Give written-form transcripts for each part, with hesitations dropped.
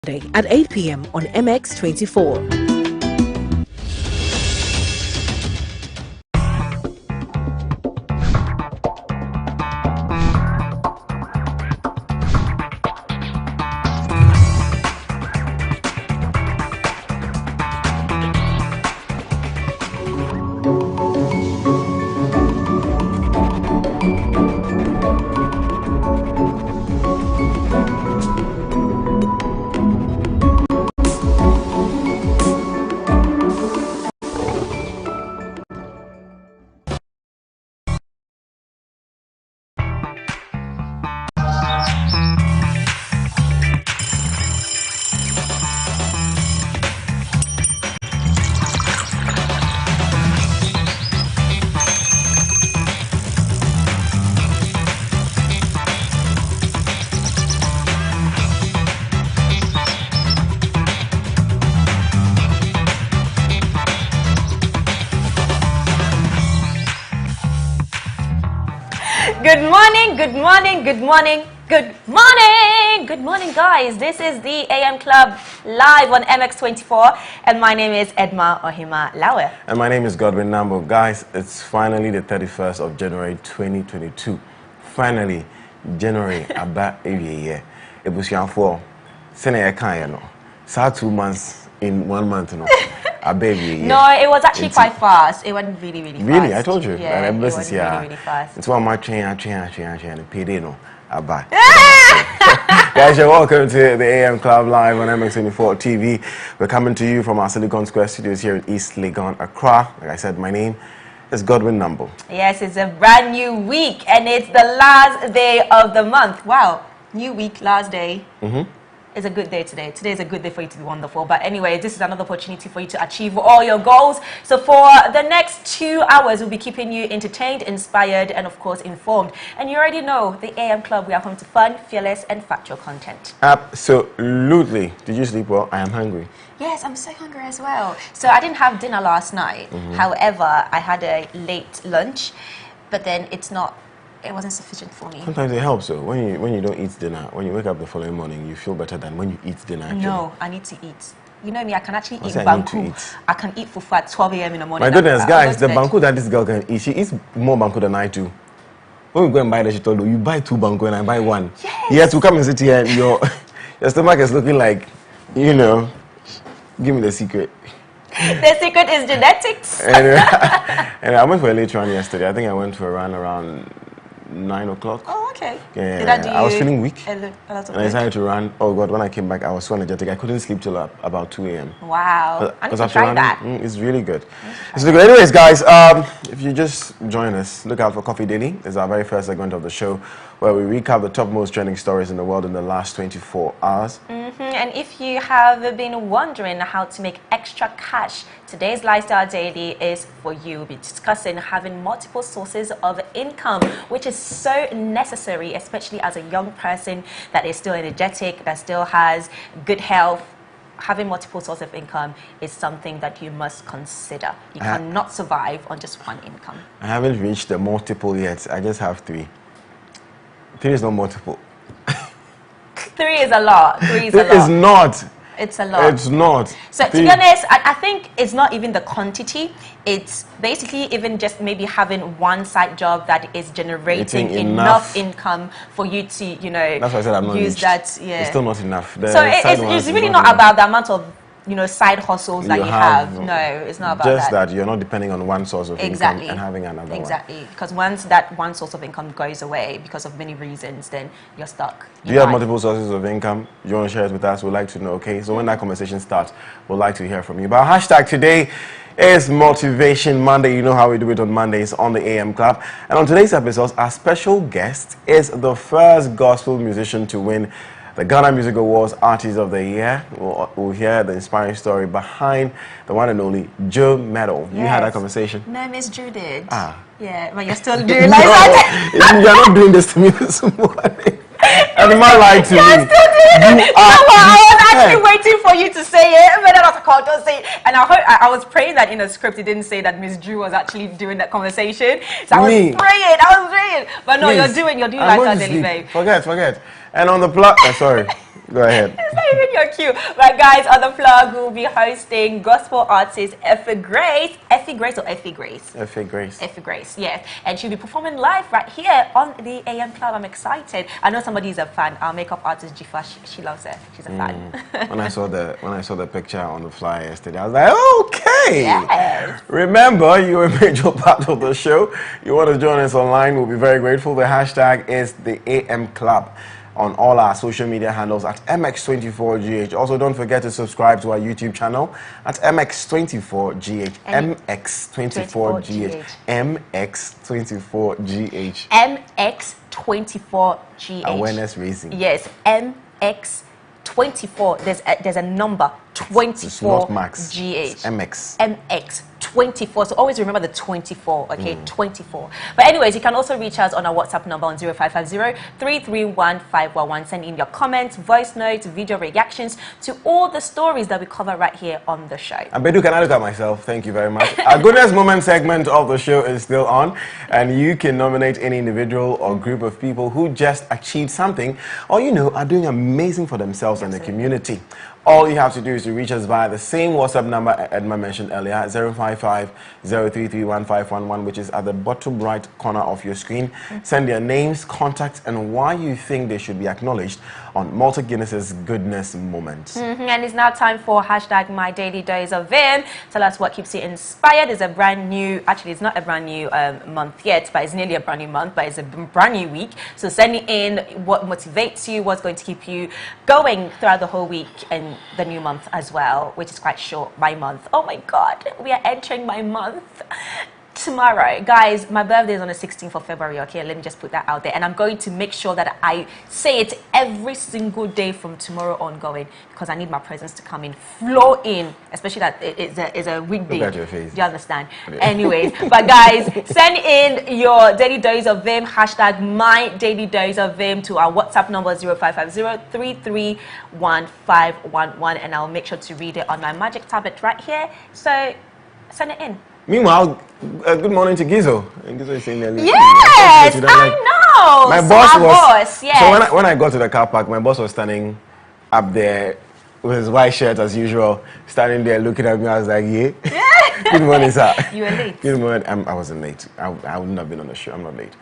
at 8 p.m. on MX24. Good morning, good morning, good morning, good morning, good morning, guys. This is the AM Club live on MX24, and my name is Edma Ohima Lawe. And my name is Godwin Namboh. Guys, it's finally the 31st of January 2022. Finally, January, about a year. It was young for Sene Kayano. So 2 months in 1 month, no. Baby, no, it was actually quite fast. It went really, really fast. Really? I told you. Yeah, it went really, really fast. It's one my train, and paid in. Guys, you're welcome to the AM Club live on MX24 TV. We're coming to you from our Silicon Square studios here in East Legon, Accra. Like I said, my name is Godwin Namboh. Yes, it's a brand new week, and it's the last day of the month. Wow, new week, last day. It's a good day today. Today is a good day for you to be wonderful. But anyway, this is another opportunity for you to achieve all your goals. So for the next 2 hours, we'll be keeping you entertained, inspired, and of course informed. And you already know the AM Club, we are home to fun, fearless, and factual content. Absolutely. Did you sleep well? I am hungry. Yes, I'm so hungry as well. So I didn't have dinner last night. However, I had a late lunch, but then it wasn't sufficient for me. Sometimes it helps though. When you don't eat dinner, when you wake up the following morning, you feel better than when you eat dinner actually. No, I need to eat. You know me, I can actually eat banku. I can eat fufu at 12 a.m. in the morning. My goodness, guys, the banku that this girl can eat, she eats more banku than I do. When we go and buy the she told you buy 2 banku and I buy 1. Yes. Yes, we come and sit here and your stomach is looking like, you know, give me the secret. The secret is genetics. And I went for a late run yesterday. I think I went for a run around 9 o'clock. Oh, okay. Yeah, I was feeling weak. And I decided to run. Oh God, when I came back, I was so energetic. I couldn't sleep till about 2 a.m. Wow. I need to try that. It's really good. It's really good. Anyways, guys, if you just join us, look out for Coffee Daily. It's our very first segment of the show where we recap the top most trending stories in the world in the last 24 hours. And if you have been wondering how to make extra cash, today's Lifestyle Daily is for you. We'll be discussing having multiple sources of income, which is so necessary, especially as a young person that is still energetic, that still has good health. Having multiple sources of income is something that you must consider. You cannot survive on just one income. I haven't reached the multiple yet. I just have 3. 3 is not multiple. 3 is a lot. 3 is a lot. It is not. It's a lot. It's not. So to be honest, I think it's not even the quantity. It's basically even just maybe having one side job that is generating enough income for you to, you know, that's why I said I'm not use that. Yeah. It's still not enough. So it's really not about the amount of, you know, side hustles that you have. No, it's not about that. Just that you're not depending on one source of income and having another one. Exactly. Because once that one source of income goes away because of many reasons, then you're stuck. Do you have multiple sources of income? You want to share it with us? We'd like to know, okay? So when that conversation starts, we'd like to hear from you. But our hashtag today is Motivation Monday. You know how we do it on Mondays on the AM Club. And on today's episode, our special guest is the first gospel musician to win the Ghana Music Awards Artist of the Year. We'll hear the inspiring story behind the one and only Joe Medal. You had that conversation? No, Miss Drew did. Yeah, but you're still doing like that. No, you're not doing this to me this morning. And my lied to me. You're still doing it. I was actually waiting for you to say it, but then I was like, don't say it. And I was praying that in the script it didn't say that Miss Drew was actually doing that conversation. So I was praying. But no, you're doing Lifestyle Daily, babe. Forget. And on the plot, sorry. Go ahead. It's not even your cue. But guys, on the vlog, we'll be hosting gospel artist Effie Grace. Effie Grace or Effie Grace? Effie Grace. Effie Grace, yes. And she'll be performing live right here on the AM Club. I'm excited. I know somebody's a fan. Our makeup artist, Jifa, she loves her. She's a fan. When I saw the picture on the flyer yesterday, I was like, okay. Yes. Remember, you're a major part of the show. You want to join us online, we'll be very grateful. The hashtag is the AM Club on all our social media handles at MX24GH. Also, don't forget to subscribe to our YouTube channel at MX24GH. MX24GH. MX24GH. MX24GH. Awareness raising. Yes, MX24. There's a number 24. It's not Max. GH. It's MX. MX 24. So always remember the 24. Okay, 24. But anyways, you can also reach us on our WhatsApp number on 0550-331-511. Send in your comments, voice notes, video reactions to all the stories that we cover right here on the show. Abedu, can I look at myself? Thank you very much. Our Goodness Moment segment of the show is still on, and you can nominate any individual or group of people who just achieved something or, are doing amazing for themselves and the community. All you have to do is to reach us via the same WhatsApp number Edma mentioned earlier, 055-033-1511, which is at the bottom right corner of your screen. Send their names, contacts, and why you think they should be acknowledged on Malta Guinness's Goodness Moment. And it's now time for hashtag My Daily Days of Vim. Tell us what keeps you inspired. It's a brand new, actually it's not a brand new month yet, but it's nearly a brand new month, but it's a brand new week. So send it in what motivates you, what's going to keep you going throughout the whole week and the new month as well, which is quite short, my month. Oh my God, we are entering my month tomorrow. Guys, my birthday is on the 16th of February, okay? Let me just put that out there. And I'm going to make sure that I say it every single day from tomorrow ongoing because I need my presents to come in, flow in, especially that it's a weekday. Look at your face. Do you understand? Yeah. Anyways, but guys, send in your Daily Days of Vim, hashtag My Daily Days of Vim to our WhatsApp number 0550-331-511 and I'll make sure to read it on my magic tablet right here. So send it in. Meanwhile, good morning to Gizo. And Gizo is saying that. Yes, I know. My boss was. Yes. So when I got to the car park, my boss was standing up there with his white shirt as usual, standing there looking at me. I was like, yeah. Good morning, sir. You were late. Good morning. I wasn't late. I wouldn't have been on the show. I'm not late.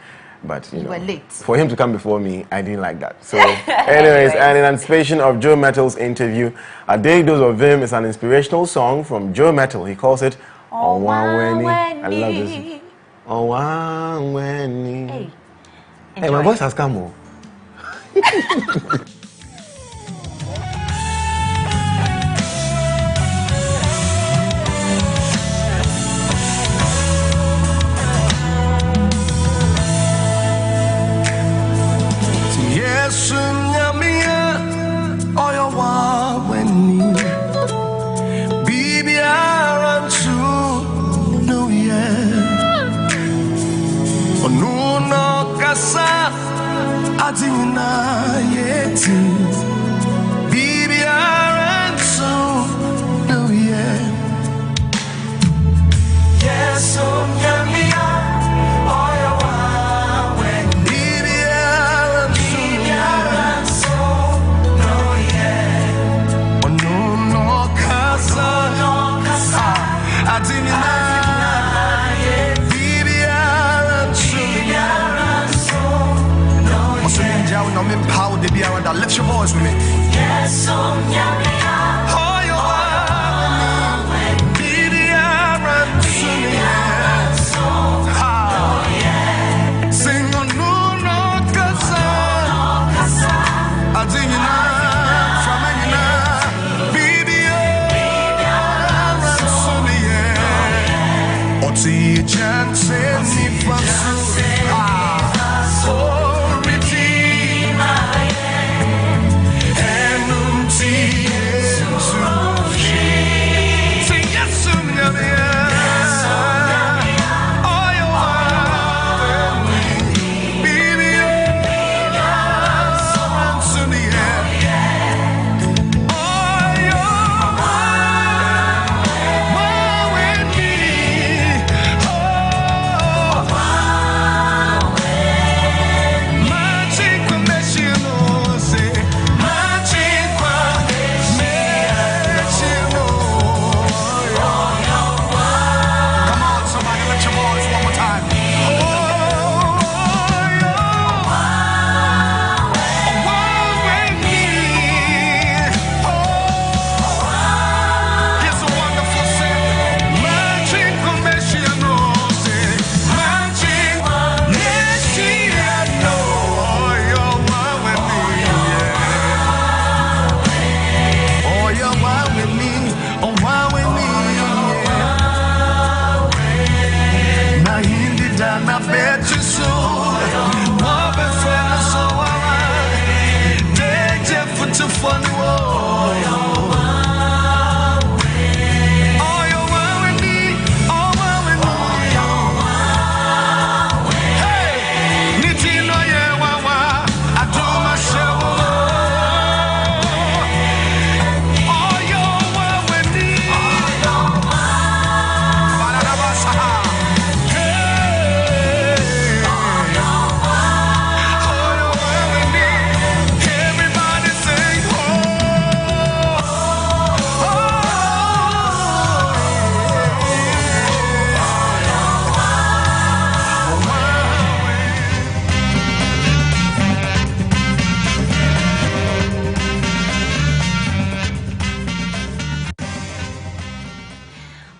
But you were late. For him to come before me, I didn't like that. So, anyways, and in anticipation of Joe Metal's interview, A Daily Dose of Vim is an inspirational song from Joe Metal. He calls it Owanweni. I love this. Owanweni. Hey, my voice has come on. Adina yeti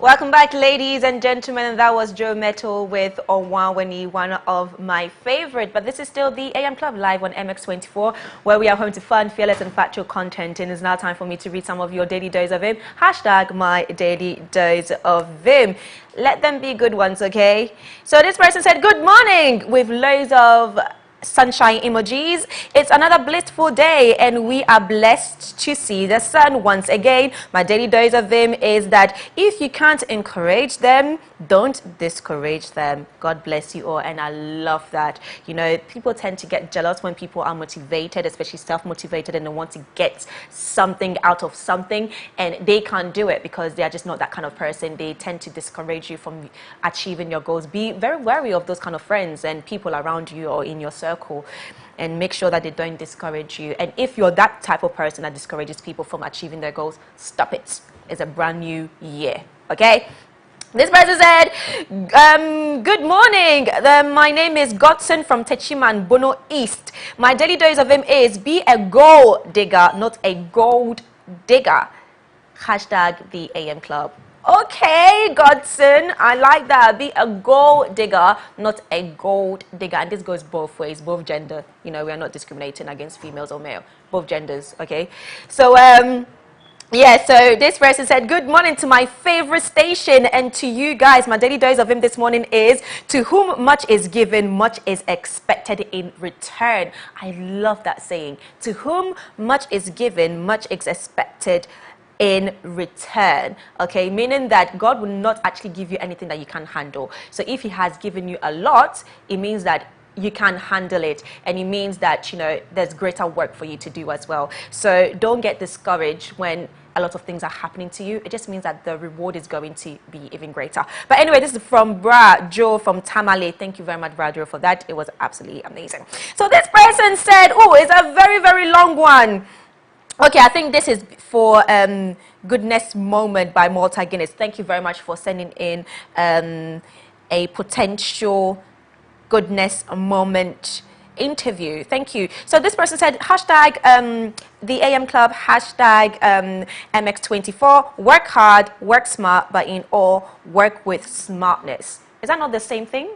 Welcome back, ladies and gentlemen. That was Joe Metal with Onwawani, one of my favorite. But this is still the AM Club live on MX24, where we are home to fun, fearless, and factual content. And it's now time for me to read some of your daily dose of Vim. Hashtag my daily dose of Vim. Let them be good ones, okay? So this person said, good morning, with loads of sunshine emojis. It's another blissful day and we are blessed to see the sun once again. My daily dose of Vim is that if you can't encourage them, don't discourage them. God bless you all. And I love that. You know, people tend to get jealous when people are motivated, especially self-motivated, and they want to get something out of something and they can't do it because they are just not that kind of person. They tend to discourage you from achieving your goals. Be very wary of those kind of friends and people around you or in your circle, and make sure that they don't discourage you. And if you're that type of person that discourages people from achieving their goals, stop it. It's a brand new year, okay? This person said, good morning. My name is Godwin from Techiman, Bono East. My daily dose of Vim is be a gold digger, not a gold digger. Hashtag the AM Club. Okay, Godson, I like that. Be a gold digger, not a gold digger. And this goes both ways, both gender. You know, we are not discriminating against females or male, both genders, okay? So, yeah, so this person said, good morning to my favorite station and to you guys. My daily dose of Vim this morning is, to whom much is given, much is expected in return. I love that saying. To whom much is given, much is expected in return, okay, meaning that God will not actually give you anything that you can't handle. So if he has given you a lot, it means that you can handle it, and it means that, you know, there's greater work for you to do as well. So don't get discouraged when a lot of things are happening to you. It just means that the reward is going to be even greater. But anyway, this is from Bra Joe from Tamale. Thank you very much, Bra Joe, for that. It was absolutely amazing. So this person said, oh, it's a very, very long one. Okay, I think this is for Goodness Moment by Malta Guinness. Thank you very much for sending in a potential Goodness Moment interview. Thank you. So this person said, hashtag the AM Club, hashtag MX24, work hard, work smart, but in all, work with smartness. Is that not the same thing?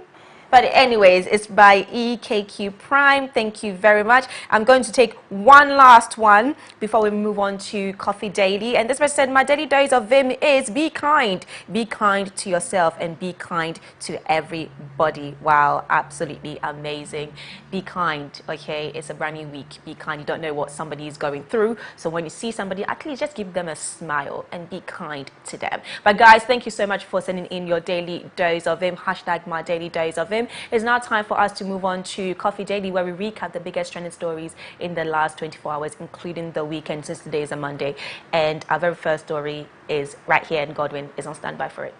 But anyways, it's by EKQ Prime. Thank you very much. I'm going to take one last one before we move on to Coffee Daily. And this person said, my daily dose of Vim is be kind. Be kind to yourself and be kind to everybody. Wow, absolutely amazing. Be kind, okay? It's a brand new week. Be kind. You don't know what somebody is going through. So when you see somebody, at least just give them a smile and be kind to them. But guys, thank you so much for sending in your daily dose of Vim. Hashtag my daily dose of Vim. It's now time for us to move on to Coffee Daily, where we recap the biggest trending stories in the last 24 hours, including the weekend, since today is a Monday. And our very first story is right here, and Godwin is on standby for it.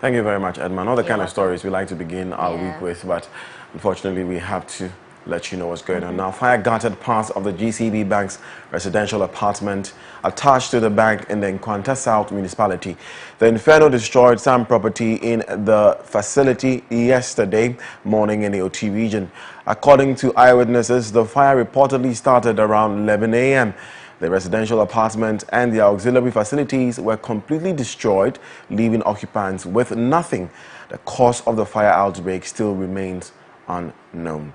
Thank you very much, Edma. All the kind of stories we like to begin our week with, but unfortunately we have to let you know what's going on now. Fire gutted parts of the GCB Bank's residential apartment attached to the bank in the Nkwanta South municipality. The inferno destroyed some property in the facility yesterday morning in the OT region. According to eyewitnesses, the fire reportedly started around 11 a.m. The residential apartment and the auxiliary facilities were completely destroyed, leaving occupants with nothing. The cause of the fire outbreak still remains unknown.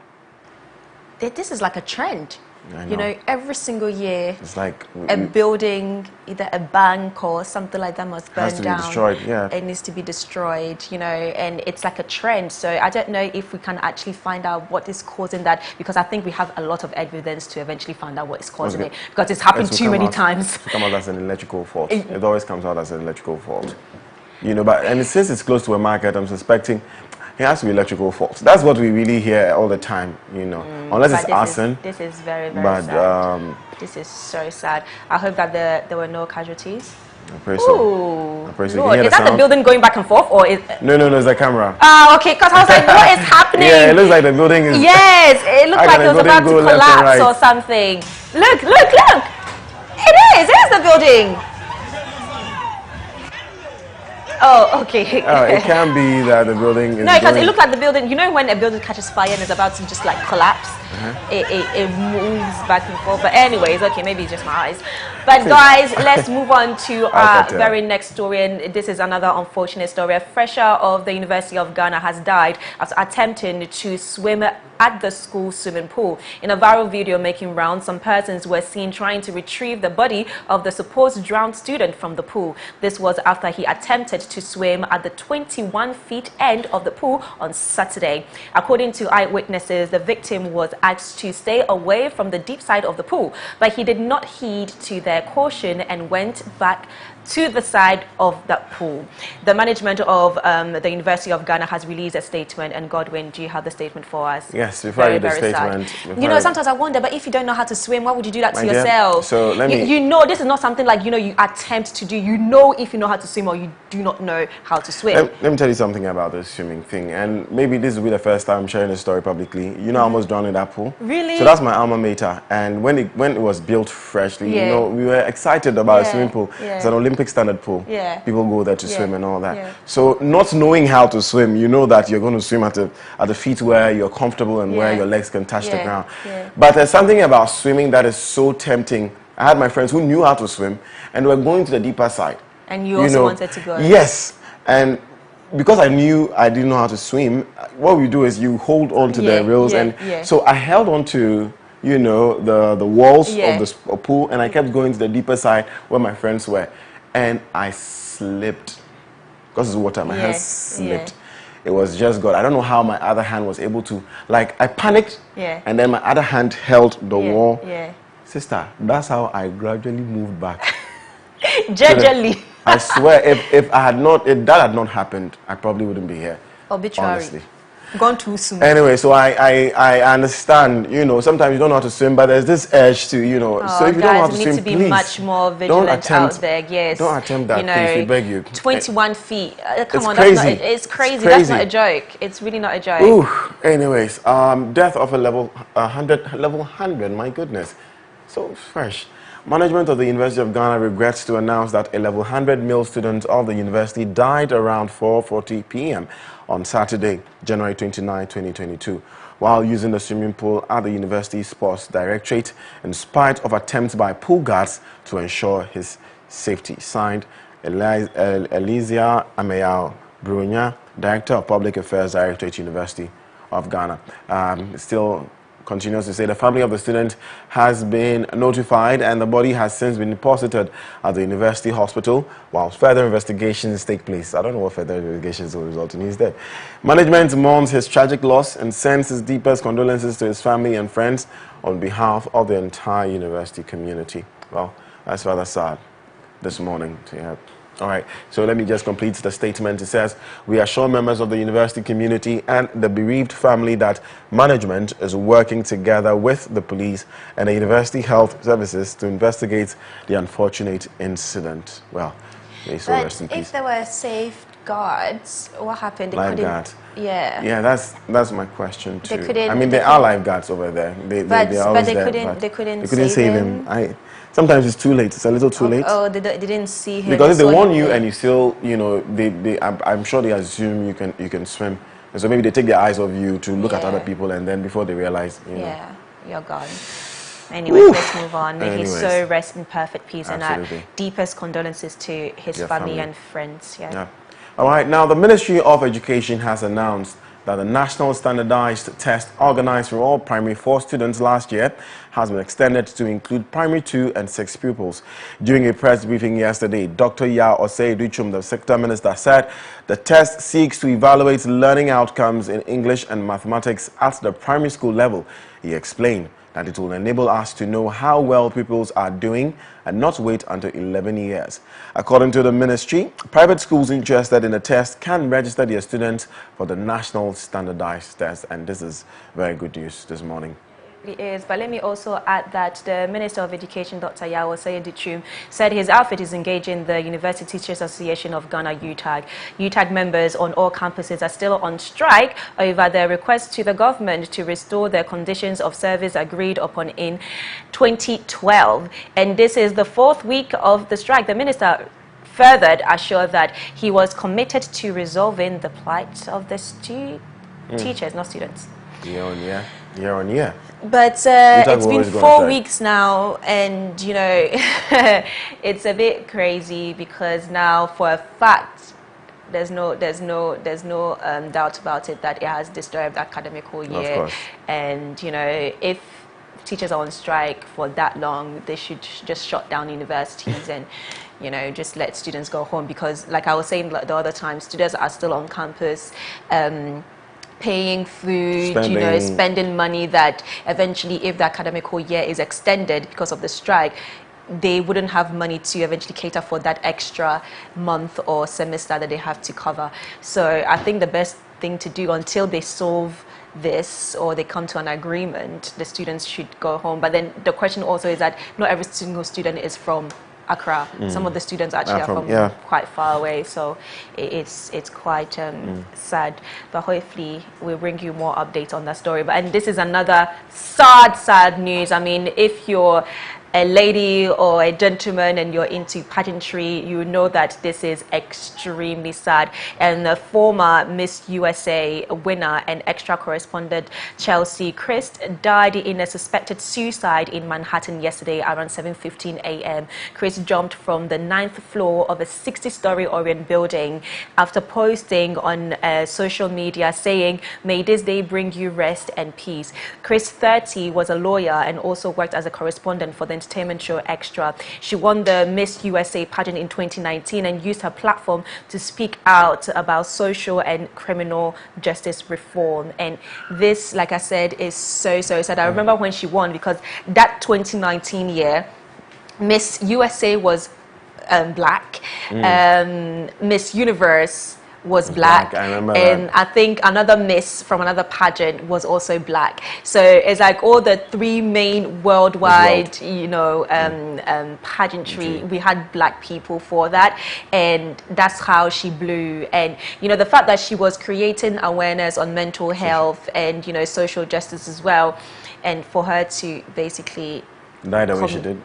This is like a trend. You know, every single year, it's like a building, either a bank or something like that, must burn down. Be destroyed, yeah. It needs to be destroyed, you know, and it's like a trend. So I don't know if we can actually find out what is causing that, because I think we have a lot of evidence to eventually find out what is causing it, because it's happened too many times. It comes out as an electrical fault. It always comes out as an electrical fault. You know, but and since it's close to a market, I'm suspecting it has to be electrical faults. That's what we really hear all the time, you know. Unless it's arson. This is very, very sad. This is so sad. I hope that there were no casualties. I pray so. I pray so. Lord, is that the building going back and forth, or is... No, it's a camera. Ah, okay, because I was like, what is happening? Yeah, it looks like the building is... Yes, it looks like it was about to collapse or something. Look! It is the building. Oh, okay. It can be that the building is... No, because it looked like the building... You know when a building catches fire and is about to just like collapse? It moves back and forth. But anyways, okay, maybe it's just my eyes. But But guys, let's move on to our Alcatel. very next story, and this is another unfortunate story. A fresher of the University of Ghana has died after attempting to swim at the school swimming pool. In a viral video making rounds, some persons were seen trying to retrieve the body of the supposed drowned student from the pool. This was after he attempted to swim at the 21-feet end of the pool on Saturday. According to eyewitnesses, the victim was asked to stay away from the deep side of the pool, but he did not heed to their caution and went back to the side of that pool. The management of the University of Ghana has released a statement, and Godwin, do you have the statement for us? Yes, before I read the statement. You know, sometimes I wonder, but if you don't know how to swim, why would you do that to dear, yourself? so let me... You know, this is not something like, you know, you attempt to do. You know if you know how to swim or you do not know how to swim. Let me tell you something about this swimming thing, and maybe this will be the first time I'm sharing this story publicly. You know, I almost drowned in that pool. Really? So that's my alma mater, and when it was built freshly, you know, we were excited about a swimming pool. It's an Olympic standard pool. People go there to swim and all that. So not knowing how to swim, you know that you're going to swim at the feet where you're comfortable and where your legs can touch the ground. But there's something about swimming that is so tempting. I had my friends who knew how to swim and were going to the deeper side. And you also wanted to go? Yes. And because I knew I didn't know how to swim, what we do is you hold on to the rails. So I held on to, you know, the walls of the pool, and I kept going to the deeper side where my friends were. And I slipped. Because it's water, my hand slipped. It was just God. I don't know how my other hand was able to, like, I panicked, and then my other hand held the wall. Sister, that's how I gradually moved back. Gingerly. I swear, if I had not, if that had not happened, I probably wouldn't be here. Obituary. Honestly. Gone too soon. Anyway, so I understand, you know, sometimes you don't know how to swim, but there's this urge to, you know, so if you don't know how to swim, need to be please, much more vigilant out there. Yes. Don't attempt that, you know, please, we beg you. 21 feet. Come on, crazy. That's not, it's crazy. It's That's not a joke. It's really not a joke. Ooh. Anyways, death of a level 100, my goodness. So fresh. Management of the University of Ghana regrets to announce that a level 100 male student of the university died around 4:40 p.m. on Saturday, January 29, 2022, while using the swimming pool at the University Sports Directorate in spite of attempts by pool guards to ensure his safety. Signed, Elysia Ameyao Brunya, Director of Public Affairs, Directorate, University of Ghana. Still continues to say the family of the student has been notified and the body has since been deposited at the university hospital while further investigations take place. I don't know what further investigations will result in. He's dead. Management mourns his tragic loss and sends his deepest condolences to his family and friends on behalf of the entire university community. Well, that's rather sad this morning to hear. All right, so let me just complete the statement. It says, we assure members of the university community and the bereaved family that management is working together with the police and the university health services to investigate the unfortunate incident. Well, may so rest in peace. If there were safeguards, what happened? Lifeguards. Yeah, that's my question too. I mean, there are lifeguards over there. They couldn't save him. Sometimes it's too late. It's a little too late. Oh, they didn't see him. Because if they warn you and you still, you know, I'm sure they assume you can swim. And so maybe they take their eyes off you to look at other people, and then before they realize, you know. You're gone. Anyway, let's move on. May he so rest in perfect peace. Absolutely. And our deepest condolences to his family and friends. All right. Now, the Ministry of Education has announced that the national standardized test organized for all primary 4 students last year has been extended to include primary 2 and 6 pupils. During a press briefing yesterday, Dr. Ya Osei-Duchum, the sector minister, said the test seeks to evaluate learning outcomes in English and mathematics at the primary school level. He explained that it will enable us to know how well pupils are doing and not wait until 11 years. According to the ministry, private schools interested in the test can register their students for the national standardized test, and this is very good news this morning. It is, but let me also add that the Minister of Education, Dr. Ya Osei-Duchum, said his outfit is engaging the University Teachers Association of Ghana, UTAG. UTAG members on all campuses are still on strike over their request to the government to restore their conditions of service agreed upon in 2012. And this is the 4th week of the strike. The minister further assured that he was committed to resolving the plight of the teachers, not students. Yeah. year on year. But it's been 4 weeks now, and you know, it's a bit crazy because now, for a fact, there's no doubt about it that it has disturbed the academical year. Of course. And you know, if teachers are on strike for that long, they should just shut down universities and, you know, just let students go home, because like I was saying the other time, students are still on campus, paying food, spending money that eventually, if the academical year is extended because of the strike, they wouldn't have money to eventually cater for that extra month or semester that they have to cover. So I think the best thing to do until they solve this or they come to an agreement, the students should go home. But then the question also is that not every single student is from Accra. Some of the students actually are from quite far away, so it's quite sad. But hopefully we'll bring you more updates on that story. And this is another sad news. I mean, if you're a lady or a gentleman and you're into pageantry, you know that this is extremely sad. And the former Miss USA winner and extra correspondent Chelsea Christ died in a suspected suicide in Manhattan yesterday around 7:15 a.m. Christ jumped from the 9th floor of a 60-story Orient building after posting on social media saying, "May this day bring you rest and peace." Christ, 30, was a lawyer and also worked as a correspondent for the entertainment show Extra. She won the Miss USA pageant in 2019 and used her platform to speak out about social and criminal justice reform. And this, like I said, is so sad. I remember when she won, because that 2019 year, Miss USA was black, Miss Universe was black, I remember and that. I think another miss from another pageant was also black. So it's like all the three main worldwide, you know, pageantry, we had black people for that, and that's how she blew. And you know, the fact that she was creating awareness on mental health and, you know, social justice as well, and for her to basically die the way she did.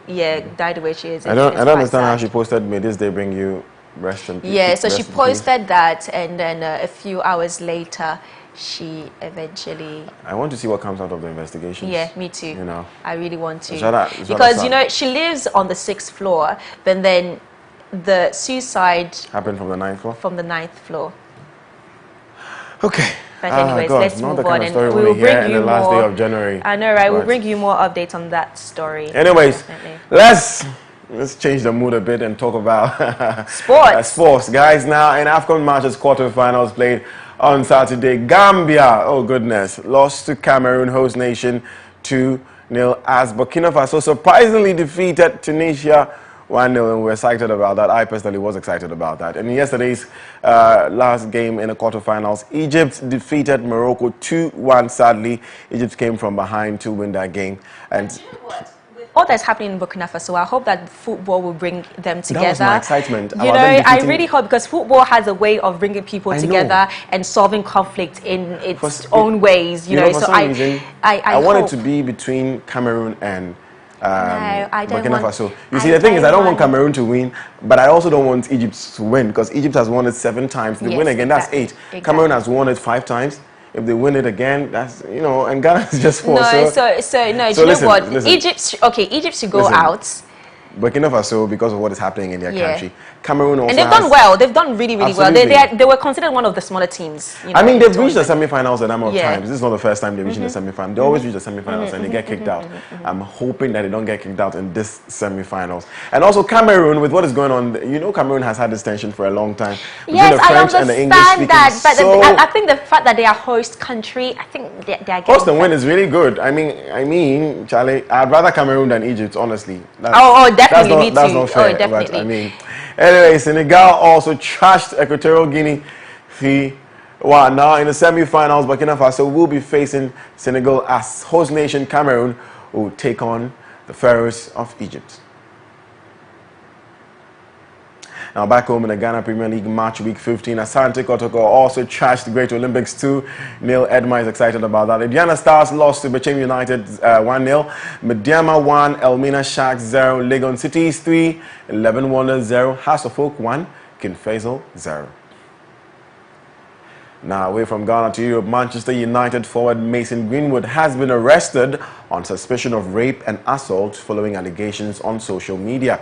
Die the way she is. I don't understand how she posted, "May this day bring you rest and peace." Yeah, so she posted that, and then a few hours later, she eventually... I want to see what comes out of the investigations. Yeah, me too. You know, I really want to. Because, you know, she lives on the 6th floor, but then the suicide... happened from the 9th floor? From the 9th floor. Okay. But anyways, let's move on, and we will bring you the last more... day of January. I know, right? We'll bring you more updates on that story. Anyways, let's change the mood a bit and talk about sports, guys. Now, in AFCON matches quarterfinals played on Saturday, Gambia, oh goodness, lost to Cameroon, host nation, 2-0, as Burkina Faso surprisingly defeated Tunisia 1-0, and we're excited about that. I personally was excited about that. And in yesterday's last game in the quarterfinals, Egypt defeated Morocco 2-1. Sadly, Egypt came from behind to win that game. And all that's happening in Burkina Faso, I hope that football will bring them together. That was my excitement. You know, I really hope, because football has a way of bringing people together and solving conflict in its own ways. You know, for so some reason, I want it to be between Cameroon and Burkina Faso. You see, the thing is, I don't want Cameroon to win, but I also don't want Egypt to win, because Egypt has won it 7 times. They win again, that's 8. Exactly. Cameroon has won it 5 times. If they win it again, that's, you know, and Ghana is just 4. No, so do you know what? Egypt should go out. Burkina Faso, because of what is happening in their country. Cameroon also, and they've done well. They've done really well. They were considered one of the smaller teams. You know, I mean, they've reached the semi-finals a number of times. This is not the first time they're reaching the semi-final. They always reach the semi-finals and they get kicked out. I'm hoping that they don't get kicked out in this semi-finals. And also Cameroon, with what is going on, you know, Cameroon has had this tension for a long time. Yes, the French I and the understand English that, but so I think the fact that they are host country, I think they are host and win is really good. I mean, Charlie, I'd rather Cameroon than Egypt, honestly. Definitely, me too. That's not fair, definitely. But, I mean, anyway, Senegal also trashed Equatorial Guinea 3-1. Now in the semi-finals, Burkina Faso will be facing Senegal, as host nation Cameroon will take on the Pharaohs of Egypt. Now back home in the Ghana Premier League match week 15, Asante Kotoko also trashed Great Olympics 2-0. Edma is excited about that. Indiana Stars lost to Bechem United 1-0. Mediama 1, Elmina Sharks 0, Legon Cities 3, 11 Wonders 0, House of Folk 1, King Faisal 0. Now, away from Ghana to Europe, Manchester United forward Mason Greenwood has been arrested on suspicion of rape and assault following allegations on social media.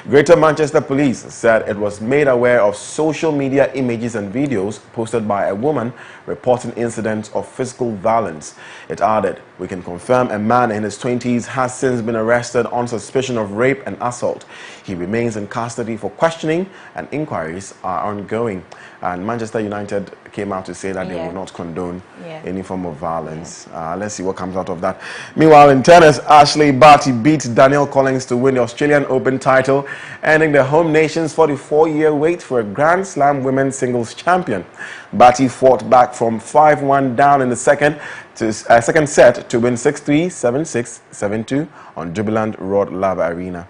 Greater Manchester Police said it was made aware of social media images and videos posted by a woman reporting incidents of physical violence. It added, "We can confirm a man in his 20s has since been arrested on suspicion of rape and assault. He remains in custody for questioning and inquiries are ongoing." And Manchester United came out to say that they will not condone any form of violence. Let's see what comes out of that. Meanwhile, in tennis, Ashley Barty beat Danielle Collins to win the Australian Open title, ending the home nation's 44-year wait for a Grand Slam women's singles champion. Barty fought back from 5-1 down in the second set to win 6-3, 7-6, 7-2 on Jubilant Rod Laver Arena.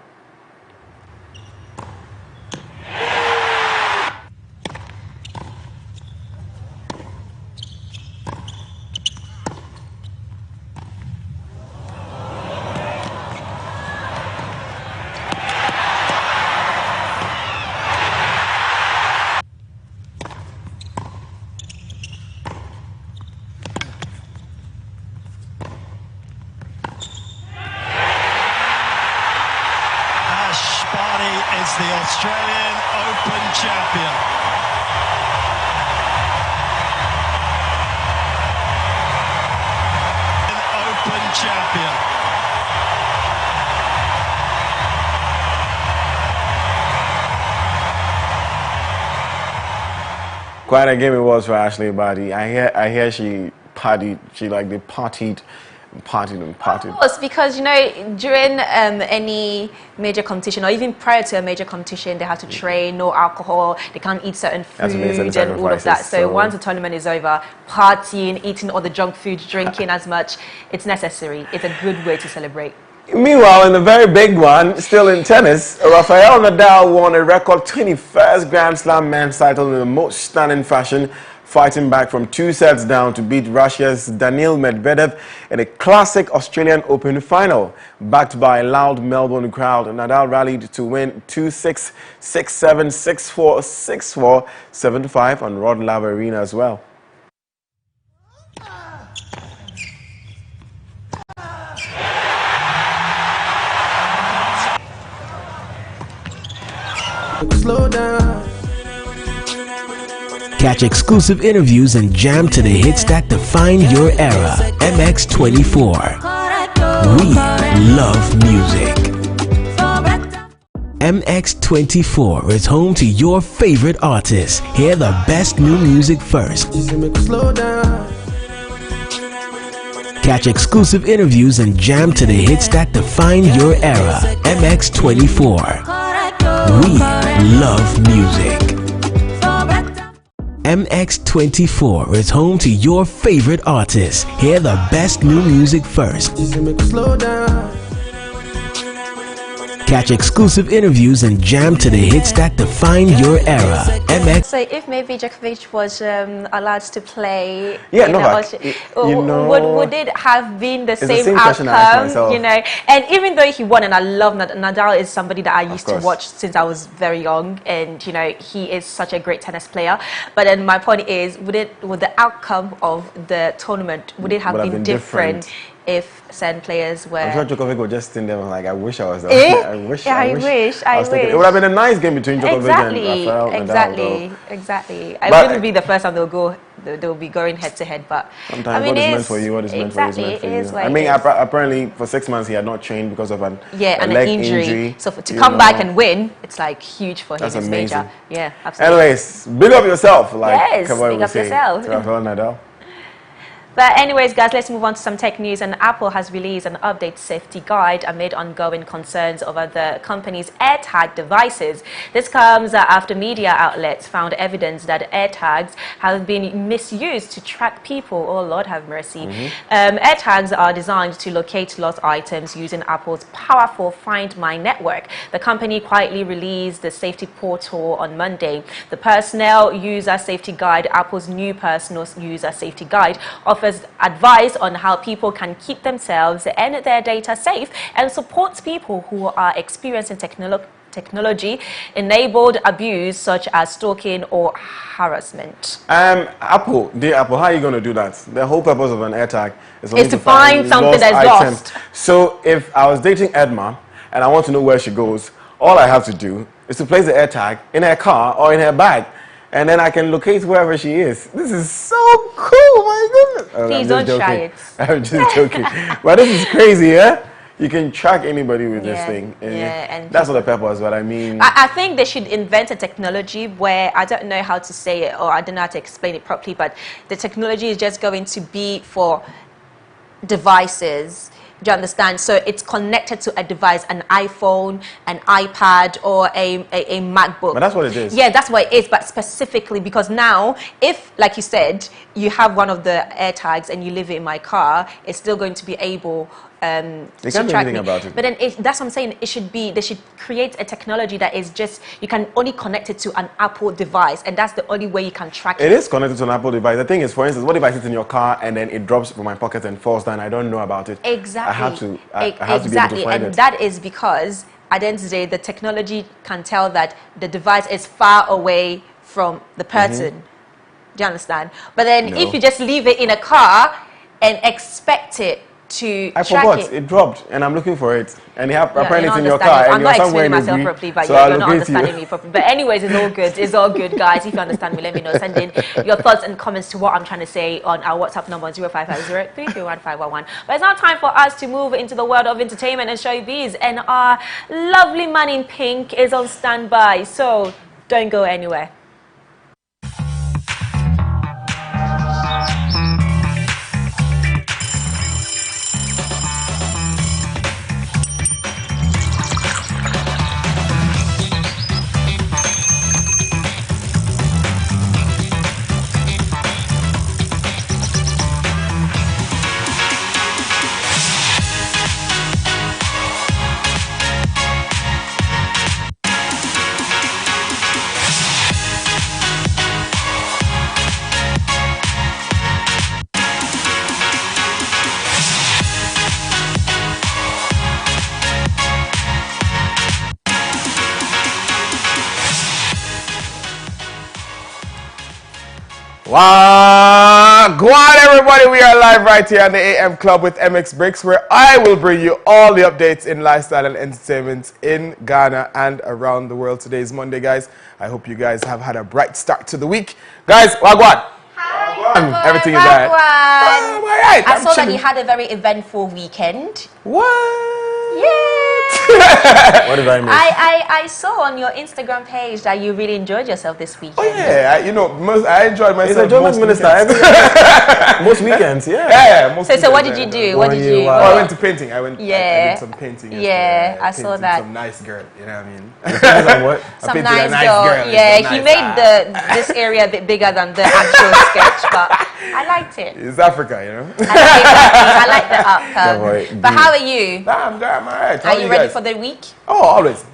Is the Australian Open champion. Open champion. Quite a game it was for Ashley Barty. I hear she partied. They partied. Of course, because during any major competition or even prior to a major competition, they have to train, no alcohol, they can't eat certain food and all of that. So once the tournament is over, partying, eating all the junk food, drinking as much, it's necessary. It's a good way to celebrate. Meanwhile, in the very big one, still in tennis, Rafael Nadal won a record 21st Grand Slam men's title in the most stunning fashion, fighting back from 2 sets down to beat Russia's Daniil Medvedev in a classic Australian Open final. Backed by a loud Melbourne crowd, Nadal rallied to win 2-6, 6-7, 6-4, 6-4, 7-5 on Rod Laver Arena as well. Slow down. Catch exclusive interviews and jam to the hits that define your era. MX24. We love music. MX24 is home to your favorite artists. Hear the best new music first. Catch exclusive interviews and jam to the hits that define your era. MX24. We love music. MX24 is home to your favorite artists. Hear the best new music first. Catch exclusive interviews and jam to the hits that define your era. MX. So if maybe Djokovic was allowed to play, would it have been the same outcome? And even though he won, and I love Nadal is somebody that I used to watch since I was very young, and he is such a great tennis player. But then my point is, would the outcome of the tournament would it have been different if certain players were? I'm sure Djokovic would just stand there and like, I wish I was there. I wish. It would have been a nice game between Djokovic and Rafael Nadal. Exactly. I wouldn't be the first time they'll be going head to head, but sometimes what is meant for you, what is meant for you is meant for you. I mean, apparently for 6 months he had not trained because of a leg injury. So to come back and win, it's like huge for him. That's amazing. Major. Yeah, absolutely. Anyways, big up yourself, like yes, big up yourself. Rafael Nadal. But anyways, guys, let's move on to some tech news. And Apple has released an update safety guide amid ongoing concerns over the company's AirTag devices. This comes after media outlets found evidence that AirTags have been misused to track people. Oh, Lord have mercy. AirTags are designed to locate lost items using Apple's powerful Find My network. The company quietly released the safety portal on Monday. The Personnel User Safety Guide, Apple's new personal user safety guide, offers advice on how people can keep themselves and their data safe and supports people who are experiencing technology-enabled abuse such as stalking or harassment. Apple, dear Apple, how are you going to do that? The whole purpose of an AirTag is To find something that's lost. So if I was dating Edma and I want to know where she goes, all I have to do is to place the AirTag in her car or in her bag, and then I can locate wherever she is. This is so cool, my goodness. Please don't try it. I'm just joking. But this is crazy, yeah? You can track anybody with this thing. And that's what the purpose, but I mean... I think they should invent a technology where, I don't know how to say it, or I don't know how to explain it properly, but the technology is just going to be for devices. Do you understand? So it's connected to a device, an iPhone, an iPad, or a MacBook. But that's what it is. Yeah, that's what it is, but specifically because now, if, like you said, you have one of the AirTags and you leave it in my car, it's still going to be able they can't do anything about it. But then that's what I'm saying. They should create a technology that is just, you can only connect it to an Apple device, and that's the only way you can track it. It is connected to an Apple device. The thing is, for instance, what if I sit in your car and then it drops from my pocket and falls down? I don't know about it. Exactly. I have to be able to find it. And that is because at the end of the day, the technology can tell that the device is far away from the person. Do you understand? But then if you just leave it in a car and expect it to I track forgot. It dropped, and I'm looking for it. And apparently it's in your understanding. car, I'm and not you're somewhere in explaining the myself properly, but so you're not understanding me properly. But anyways, it's all good. It's all good, guys. If you understand me, let me know. Send in your thoughts and comments to what I'm trying to say on our WhatsApp number 0550-331-511. But it's now time for us to move into the world of entertainment and showbiz, and our lovely man in pink is on standby. So don't go anywhere. Wow, go on everybody, we are live right here on the AM Club with MX Breaks, where I will bring you all the updates in lifestyle and entertainment in Ghana and around the world. Today is Monday, guys. I hope you guys have had a bright start to the week. Guys, wagwan. Hi, everything is right. Right. I saw that you had a very eventful weekend. What? Yeah. What did I miss? I saw on your Instagram page that you really enjoyed yourself this weekend. Oh yeah, I enjoyed myself. He's a most minister. Most weekends, yeah. Yeah, most so what did you do? What did you? I went to painting. I did some painting. Yeah, I saw that. Some nice girl. You know what I mean? What? Some nice girl. Yeah, he made this area a bit bigger than the actual sketch, but I liked it. It's Africa, you know. I like the outcome. But how are you? I'm good. I'm alright. Are you ready for the week? Oh, always.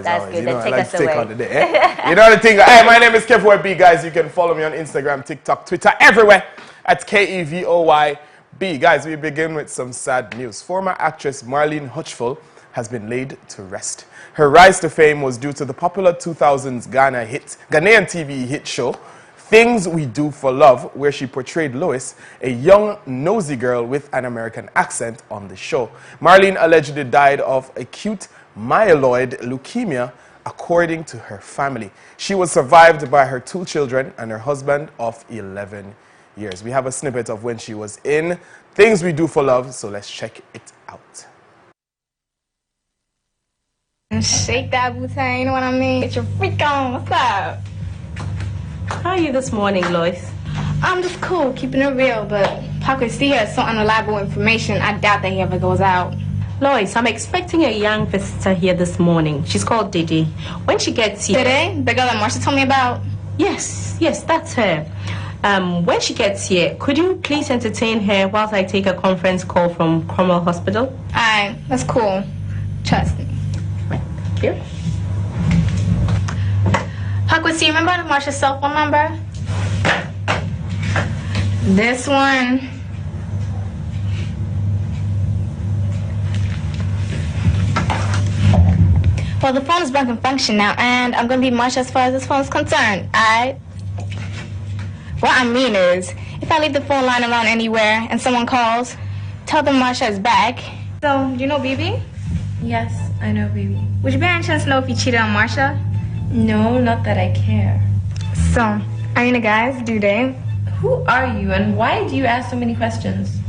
That's good. Then take us away. Take on the day, eh? You know the thing. Hey, my name is KevoyB, guys. You can follow me on Instagram, TikTok, Twitter, everywhere at KEVOYB. Guys, we begin with some sad news. Former actress Marlene Hutchful has been laid to rest. Her rise to fame was due to the popular 2000s Ghanaian TV hit show Things We Do for Love, where she portrayed Lois, a young, nosy girl with an American accent on the show. Marlene allegedly died of acute myeloid leukemia, according to her family. She was survived by her 2 children and her husband of 11 years. We have a snippet of when she was in Things We Do for Love, so let's check it out. Shake that booty, you know what I mean? Get your freak on, what's up? How are you this morning, Lois? I'm just cool, keeping it real, but Paco C has some unreliable information. I doubt that he ever goes out. Lois, I'm expecting a young visitor here this morning. She's called Didi. When she gets here... Didi? The girl that Marcia told me about? Yes, that's her. When she gets here, could you please entertain her whilst I take a conference call from Cromwell Hospital? Alright, that's cool. Trust me. Thank you. Paco, do you remember Marcia's cell phone number? This one. Well, the phone is back in function now, and I'm gonna be Marsha as far as this phone is concerned. What I mean is, if I leave the phone line around anywhere and someone calls, tell them Marsha is back. So, do you know BB? Yes, I know, baby. Would you by any chance know if you cheated on Marsha? No, not that I care. So, are you the guys? Do they? Who are you and why do you ask so many questions?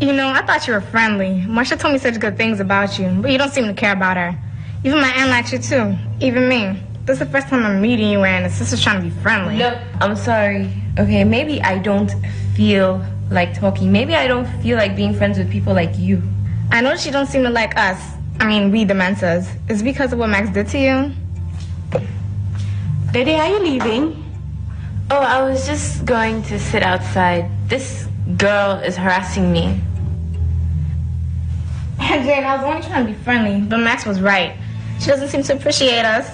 You know, I thought you were friendly. Marsha told me such good things about you, but you don't seem to care about her. Even my aunt likes you too. Even me. This is the first time I'm meeting you and the sister's trying to be friendly. Look, I'm sorry. Okay, maybe I don't feel like talking. Maybe I don't feel like being friends with people like you. I noticed you don't seem to like us. I mean, we the Mensas. Is it because of what Max did to you? Dede, are you leaving? Oh, I was just going to sit outside. This girl is harassing me. Jane, I was only trying to be friendly, but Max was right. She doesn't seem to appreciate us.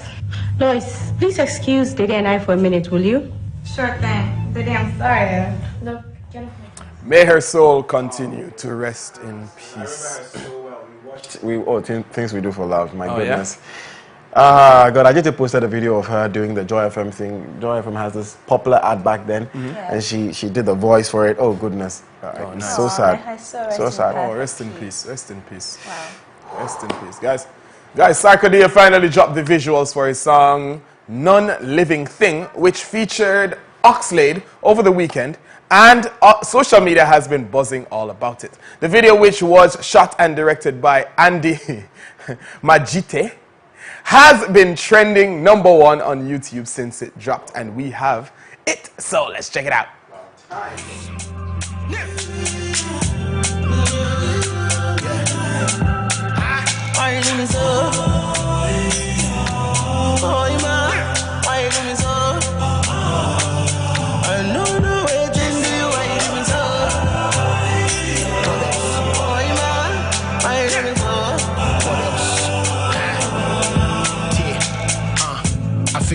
Lois, please excuse Dede and I for a minute, will you? Sure thing. Dede, I'm sorry. Look, Jennifer. May her soul continue to rest in peace. Things we do for love. My Oh, goodness. God, I just posted a video of her doing the Joy FM thing. Joy FM has this popular ad back then, and she did the voice for it. Oh goodness, nice. so sad, So sad. Oh, rest in peace. Rest in peace. Wow. Rest in peace, guys. Sarkodie finally dropped the visuals for his song "None Living Thing," which featured Oxlade over the weekend, and social media has been buzzing all about it. The video, which was shot and directed by Andy Majite, has been trending #1 on YouTube since it dropped, and we have it. So let's check it out.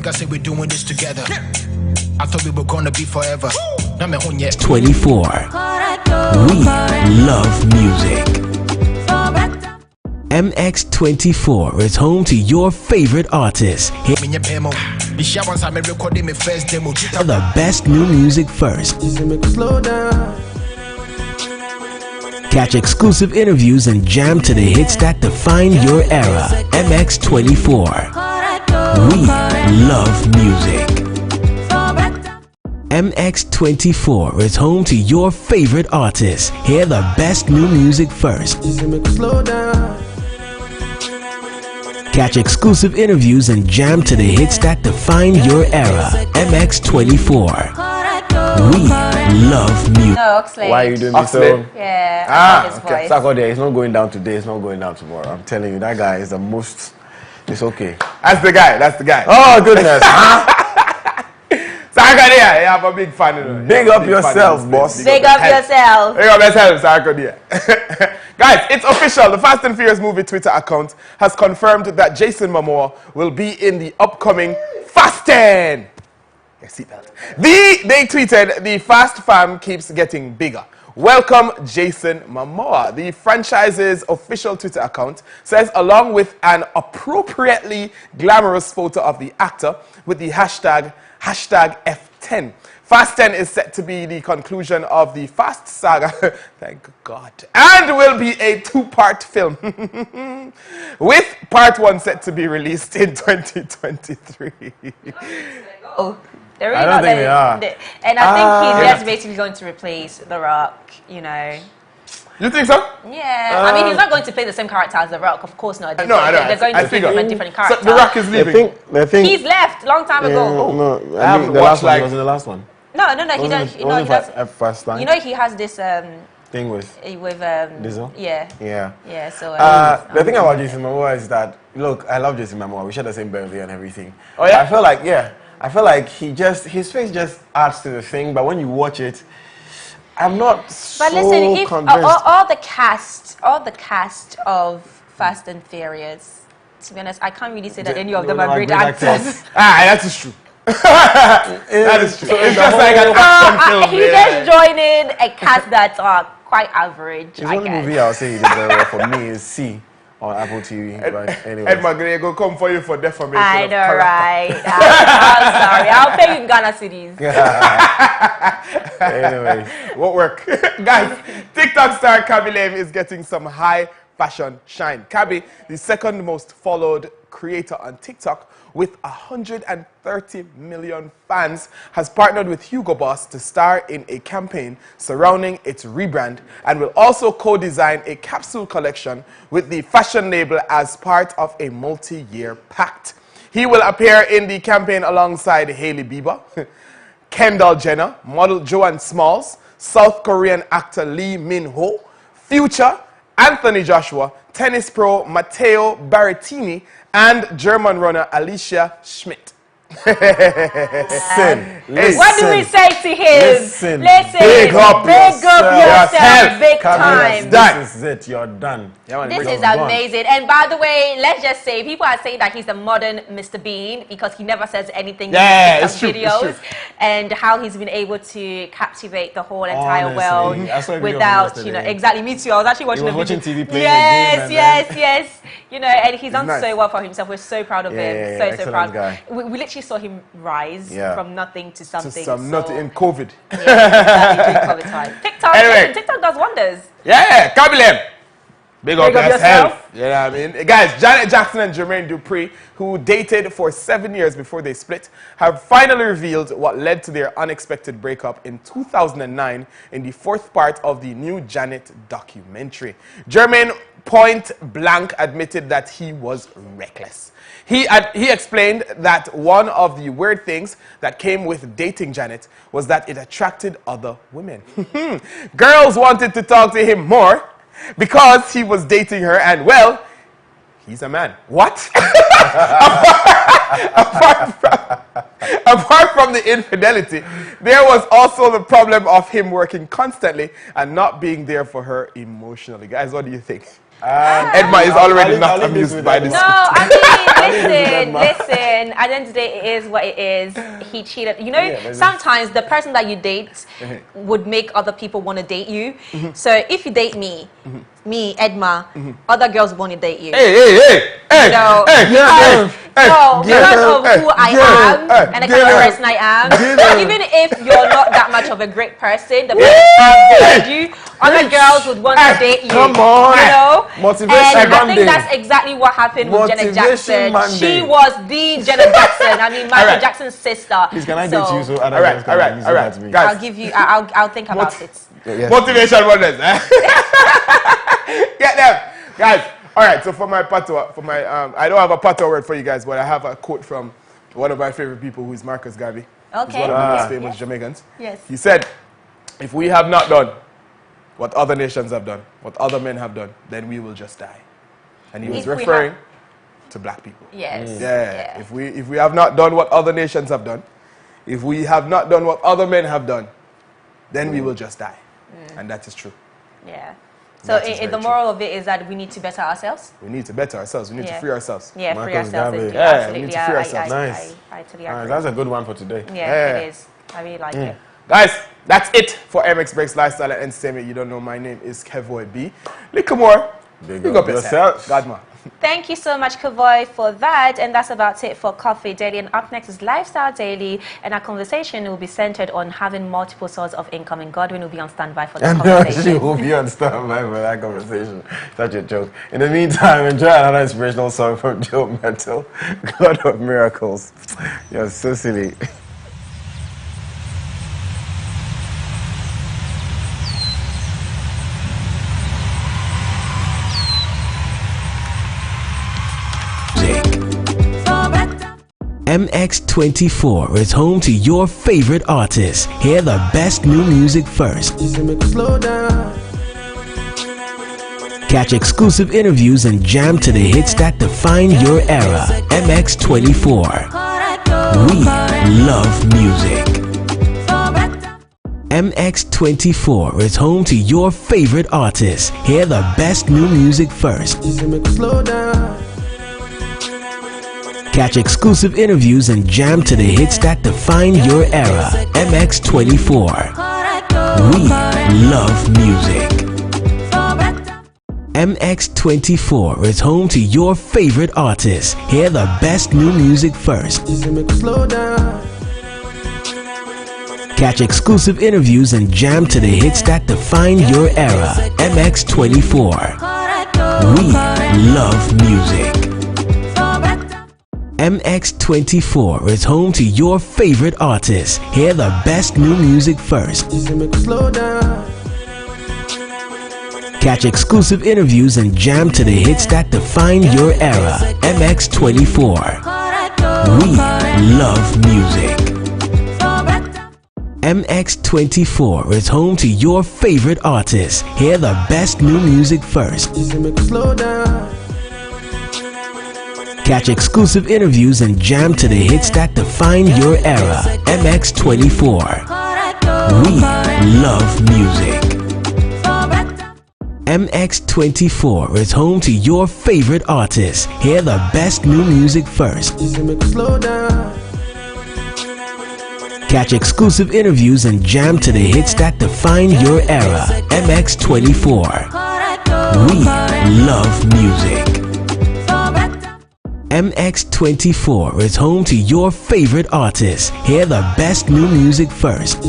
I say we're doing this together. I thought we were gonna be forever. 24. We love music. MX24 is home to your favorite artists. Hear the best new music first. Catch exclusive interviews and jam to the hits that define your era. MX24. We love music. MX24 is home to your favorite artists. Hear the best new music first. Catch exclusive interviews and jam to the hits that define your era. MX24. We love music. No, Oxlade. Why are you doing this? So? Yeah, I love his voice. Sarkodie, it's not going down today. It's not going down tomorrow. I'm telling you, that guy is the most. It's okay. That's the guy. That's the guy. Oh goodness. Sarkodie, yeah, I'm a big fan of him. Big up yourself, boss. Big up yourself. Big up yourself, Sarkodie. Guys, it's official. The Fast and Furious movie Twitter account has confirmed that Jason Momoa will be in the upcoming Fast 10. Seatbelt. They tweeted, "The Fast fam keeps getting bigger. Welcome, Jason Momoa." The franchise's official Twitter account says, along with an appropriately glamorous photo of the actor with the hashtag F10. Fast 10 is set to be the conclusion of the Fast saga, thank God, and will be a 2-part film, with part 1 set to be released in 2023. Oh, they're really I don't not think they are. And I think he's just basically going to replace The Rock, you know. You think so? Yeah, I mean, he's not going to play the same character as The Rock, of course not. No, I know. They're going to play different characters. So The Rock is leaving. He's left long time ago. No, I haven't the last watched, one was in the last one. No, he does. He does. First time. You know, he has this thing with Diesel. Yeah. So the thing about Jason Momoa is that, look, I love Jason Momoa. We share the same birthday and everything. Oh yeah. I feel like his face just adds to the thing. But when you watch it, I'm not so But listen, if convinced. all the cast of Fast and Furious, to be honest, I can't really say that any of them are great actors. That is true. That is true. It's just like an action film. He just joined in a cast that are quite average. The only movie I'll say he did very well for me is C. on Apple TV. But anyway, Edma, gonna go come for you for defamation. I know, of right? I'm sorry. I'll pay you in Ghana cedis. anyway, won't work. Guys, TikTok star Kabi Lame is getting some high fashion shine. Kabi, the second most followed creator on TikTok with 130 million fans, has partnered with Hugo Boss to star in a campaign surrounding its rebrand and will also co-design a capsule collection with the fashion label as part of a multi-year pact. He will appear in the campaign alongside Hailey Bieber, Kendall Jenner, model Joanne Smalls, South Korean actor Lee Min-ho, Future, Anthony Joshua, tennis pro Matteo Berrettini, and German runner Alicia Schmidt. listen. What do we say to him? Listen. Big up yourself big time. This is it. You're done. This is amazing. And by the way, let's just say, people are saying that he's the modern Mr. Bean because he never says anything in his videos, and how he's been able to captivate the whole entire world without, you know, exactly. Me too. I was actually watching TV playing yes. You know, and he's done so well for himself. We're so proud of him. So proud. Guy. We literally saw him rise from nothing to something. Nothing in COVID. Yeah, exactly, COVID time. TikTok does wonders. Yeah, Kabi Lame. Big up yourself. You know what I mean? Guys, Janet Jackson and Jermaine Dupri, who dated for 7 years before they split, have finally revealed what led to their unexpected breakup in 2009 in the fourth part of the new Janet documentary. Jermaine point blank admitted that he was reckless. He explained that one of the weird things that came with dating Janet was that it attracted other women. Girls wanted to talk to him more because he was dating her, and well, he's a man. What? Apart from the infidelity, there was also the problem of him working constantly and not being there for her emotionally. Guys, what do you think? Edma is already not amused by this. No, I mean, listen. At the end of the day, it is what it is. He cheated. You know, sometimes the person that you date would make other people want to date you. So if you date me, Edma, other girls want to date you. Because of who I am and the kind of person I am, even if you're not that much of a great person, the person I've dated you, other girls would want to date you. Come on. You know? Motivation and I think that's exactly what happened with Janet Jackson. She was the Janet Jackson. I mean, Michael Jackson's sister. Please, can I date you? So all right. Guys, I'll give you. I'll think about it. Yes. Motivation wonders. Get them, guys. All right. So for my patois, I don't have a patois word for you guys, but I have a quote from one of my favorite people, who is Marcus Garvey. Okay. He's one of the most famous Jamaicans. Yes. He said, "If we have not done what other nations have done, what other men have done, then we will just die." And he was referring to black people. Yes. Yeah. If we have not done what other nations have done, if we have not done what other men have done, then we will just die. And that is true. Yeah. So the moral of it is that we need to better ourselves. We need to better ourselves. We need to free ourselves. Yeah, free ourselves. Yeah, we need to free ourselves. Nice. I totally agree. That's a good one for today. Yeah, it is. I really like it. Guys, that's it for MX Breaks Lifestyle and Entertainment. You don't know, my name is Kevoy B. Little more. Big up yourself. Godma. Thank you so much, Kavoy, for that. And that's about it for Coffee Daily. And up next is Lifestyle Daily. And our conversation will be centered on having multiple sources of income. And Godwin will be on standby for that conversation. She will be on standby for that conversation. Such a joke. In the meantime, enjoy another inspirational song from Joe Metal, God of Miracles. You're so silly. MX24 is home to your favorite artists. Hear the best new music first. Catch exclusive interviews and jam to the hits that define your era. MX24. We love music. MX24 is home to your favorite artists. Hear the best new music first. Catch exclusive interviews and jam to the hits that define your era. MX24. We love music. MX24 is home to your favorite artists. Hear the best new music first. Catch exclusive interviews and jam to the hits that define your era. MX24. We love music. MX24 is home to your favorite artists. Hear the best new music first. Catch exclusive interviews and jam to the hits that define your era. MX24. We love music. MX24 is home to your favorite artists. Hear the best new music first. Catch exclusive interviews and jam to the hits that define your era. MX24. We love music. MX24 is home to your favorite artists. Hear the best new music first. Catch exclusive interviews and jam to the hits that define your era. MX24. We love music. MX24 is home to your favorite artists. Hear the best new music first.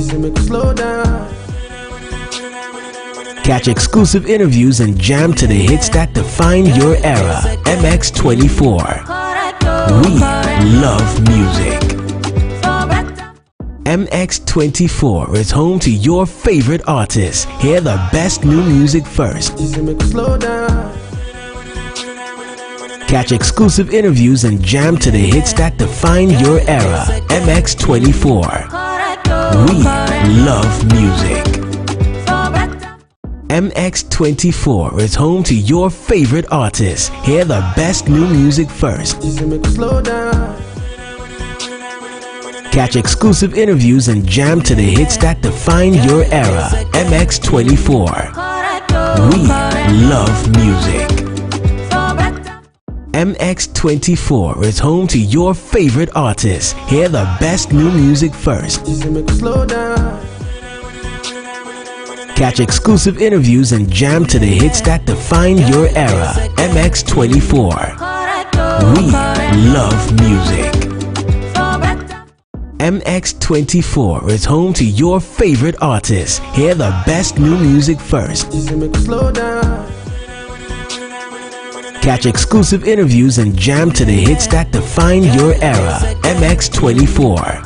Catch exclusive interviews and jam to the hits that define your era. MX24. We love music. MX24 is home to your favorite artists. Hear the best new music first. Catch exclusive interviews and jam to the hits that define your era. MX24. We love music. MX24 is home to your favorite artists. Hear the best new music first. Catch exclusive interviews and jam to the hits that define your era. MX24. We love music. MX24 is home to your favorite artists. Hear the best new music first. Catch exclusive interviews and jam to the hits that define your era. MX24. We love music. MX24 is home to your favorite artists. Hear the best new music first. Catch exclusive interviews and jam to the hits that define your era. MX24.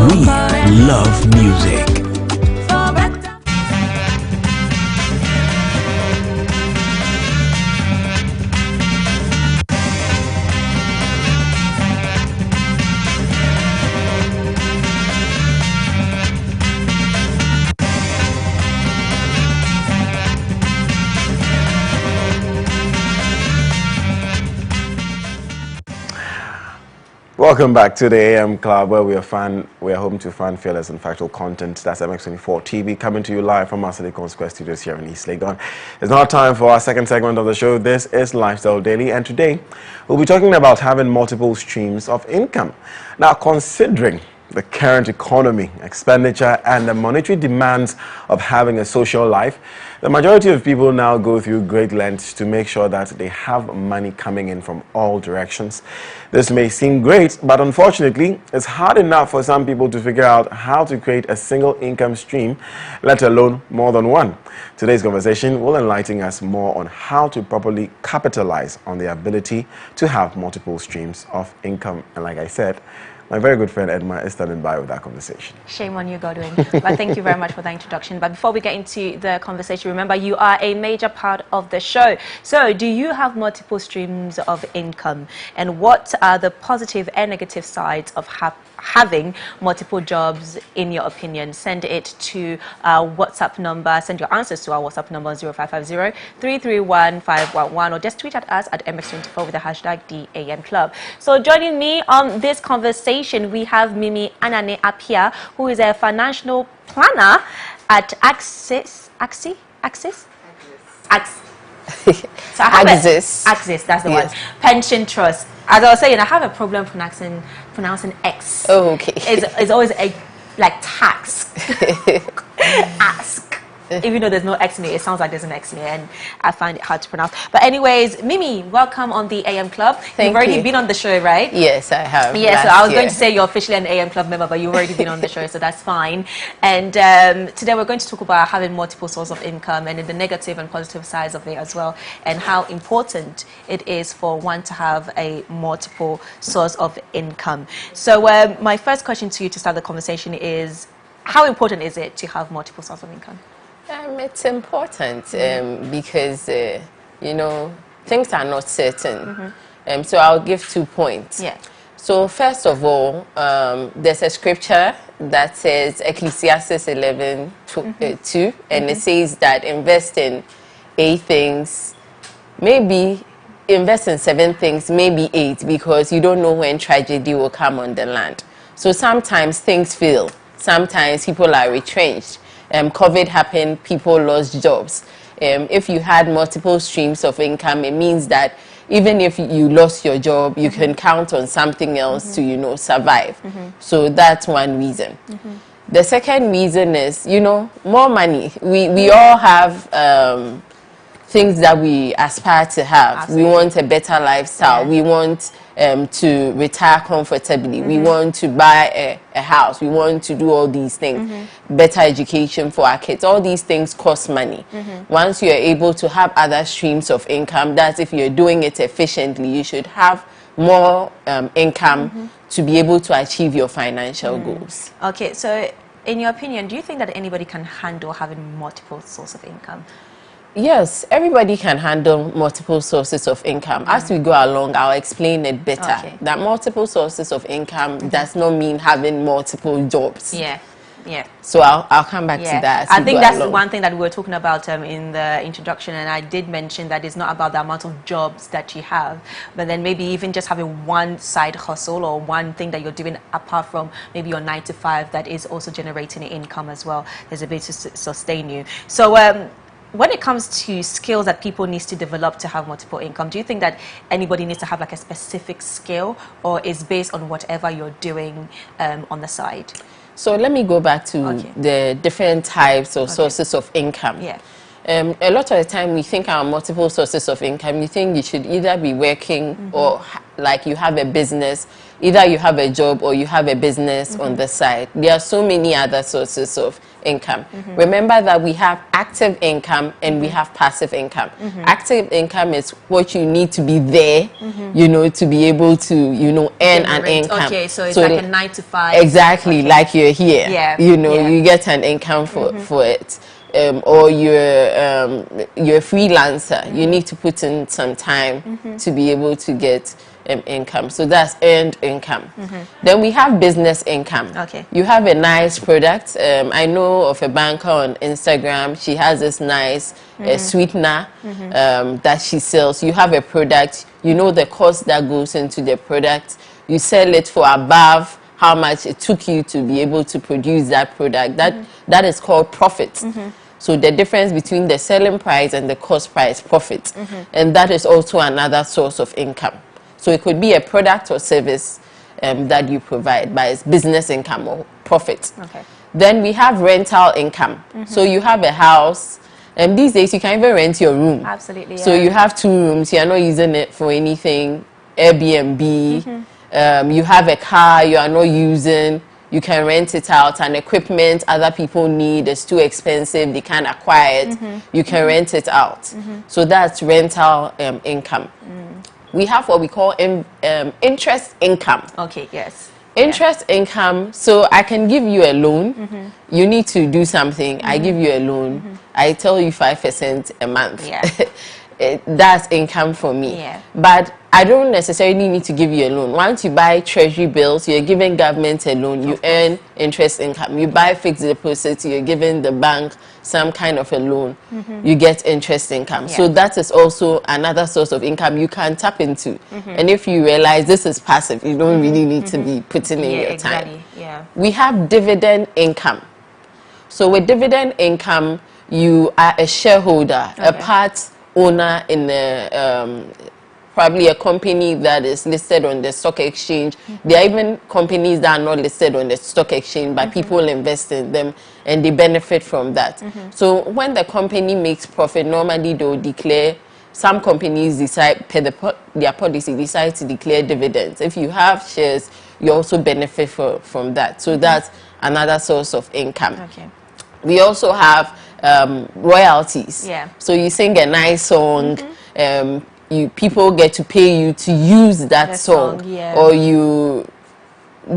We love music. Welcome back to the AM Club, where we are home to fan, fearless and factual content. That's MX24 TV, coming to you live from our Silicon Square studios here in East Legon. It's now time for our second segment of the show. This is Lifestyle Daily, and today we'll be talking about having multiple streams of income. Now, considering the current economy, expenditure, and the monetary demands of having a social life, the majority of people now go through great lengths to make sure that they have money coming in from all directions. This may seem great, but unfortunately, it's hard enough for some people to figure out how to create a single income stream, let alone more than one. Today's conversation will enlighten us more on how to properly capitalize on the ability to have multiple streams of income. And like I said, my very good friend Edma is standing by with that conversation. Shame on you, Godwin. But thank you very much for that introduction. But before we get into the conversation, remember you are a major part of the show. So do you have multiple streams of income? And what are the positive and negative sides of having multiple jobs, in your opinion? Send it to our WhatsApp number. Send your answers to our WhatsApp number 0550-331-511, or just tweet at us at MX24 with the hashtag DAMClub. So joining me on this conversation, we have Mimi Anane Apia, who is a financial planner at Axis, that's the one. Pension Trust. As I was saying, I have a problem pronouncing X. Oh, okay. It's always like tax. Ask. Even though there's no X in it, it sounds like there's an X in it, and I find it hard to pronounce. But anyways, Mimi, welcome on the AM Club. You've already been on the show, right? Yes, I have. Yeah, so I was going to say you're officially an AM Club member, but you've already been on the show, so that's fine. And today we're going to talk about having multiple sources of income and the negative and positive sides of it as well, and how important it is for one to have a multiple source of income. So my first question to you to start the conversation is, how important is it to have multiple sources of income? It's important because, you know, things are not certain. So I'll give 2 points. Yeah. So first of all, there's a scripture that says Ecclesiastes 11:2, and it says that invest in 8 things, maybe invest in 7 things, maybe 8, because you don't know when tragedy will come on the land. So sometimes things fail. Sometimes people are retrenched. COVID happened, people lost jobs. If you had multiple streams of income, it means that even if you lost your job, you can count on something else to, you know, survive. So that's one reason. The second reason is, you know, more money. We all have things that we aspire to have. Absolutely. We want a better lifestyle. We want to retire comfortably. We want to buy a house. We want to do all these things. Better education for our kids. All these things cost money. Once you're able to have other streams of income, that's if you're doing it efficiently, you should have more income to be able to achieve your financial goals. Okay, so in your opinion, do you think that anybody can handle having multiple sources of income? Yes, everybody can handle multiple sources of income. As we go along, I'll explain it better. Okay. That multiple sources of income does not mean having multiple jobs. Yeah, yeah. So I'll come back to that. I think that's one thing that we were talking about in the introduction, and I did mention that it's not about the amount of jobs that you have, but then maybe even just having one side hustle or one thing that you're doing apart from maybe your 9 to 5 that is also generating income as well. There's a bit to sustain you. So when it comes to skills that people need to develop to have multiple income, do you think that anybody needs to have like a specific skill, or is based on whatever you're doing on the side? So let me go back to the different types of sources of income. Yeah. A lot of the time we think our multiple sources of income, you think you should either be working or like you have a business, either you have a job or you have a business on the side. There are so many other sources of income. Remember that we have active income and we have passive income. Active income is what you need to be there, you know, to be able to, you know, earn an income. Okay, so it's like a 9 to 5. Exactly, like you're here. Yeah. You know, you get an income for it. Or you're a freelancer, you need to put in some time to be able to get income. So that's earned income. Then we have business income. Okay. You have a nice product. I know of a banker on Instagram. She has this nice sweetener that she sells. You have a product. You know the cost that goes into the product. You sell it for above how much it took you to be able to produce that product. That is called profit. So the difference between the selling price and the cost price, profit. And that is also another source of income. So it could be a product or service that you provide, but it's business income or profit. Okay. Then we have rental income. So you have a house, and these days you can even rent your room. Absolutely. So you have 2 rooms, you're not using it for anything, Airbnb. You have a car you are not using, you can rent it out. And equipment other people need is too expensive, they can't acquire it, you can rent it out. So that's rental income. We have what we call interest income. Okay, yes. Interest income, so I can give you a loan, you need to do something, I give you a loan, I tell you 5% a month. Yeah. That's income for me. Yeah. But I don't necessarily need to give you a loan. Once you buy treasury bills, you're giving government a loan, you earn interest income. You buy fixed deposits, you're giving the bank some kind of a loan, you get interest income. Yeah. So that is also another source of income you can tap into. And if you realize this is passive, you don't really need to be putting in your time. Yeah. We have dividend income. So with dividend income, you are a shareholder, a part owner in the probably a company that is listed on the stock exchange. There are even companies that are not listed on the stock exchange, but people invest in them and they benefit from that. So when the company makes profit, normally they'll declare. Some companies decide, per their policy, decide to declare dividends. If you have shares, you also benefit from that. So that's another source of income. Okay. We also have royalties. Yeah. So you sing a nice song, people get to pay you to use that song, or you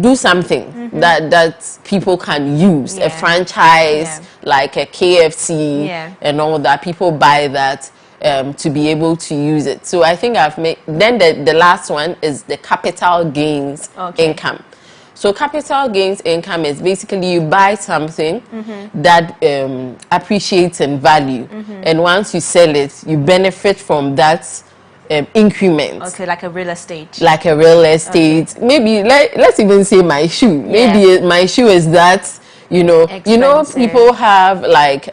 do something that people can use, a franchise like a KFC and all that. People buy that to be able to use it. So I think I've made. Then the last one is the capital gains income. So capital gains income is basically you buy something that appreciates in value, and once you sell it, you benefit from that increment. Okay, like a real estate. Like a real estate. Okay. Maybe let's even say my shoe. Maybe my shoe is that. You know, people have like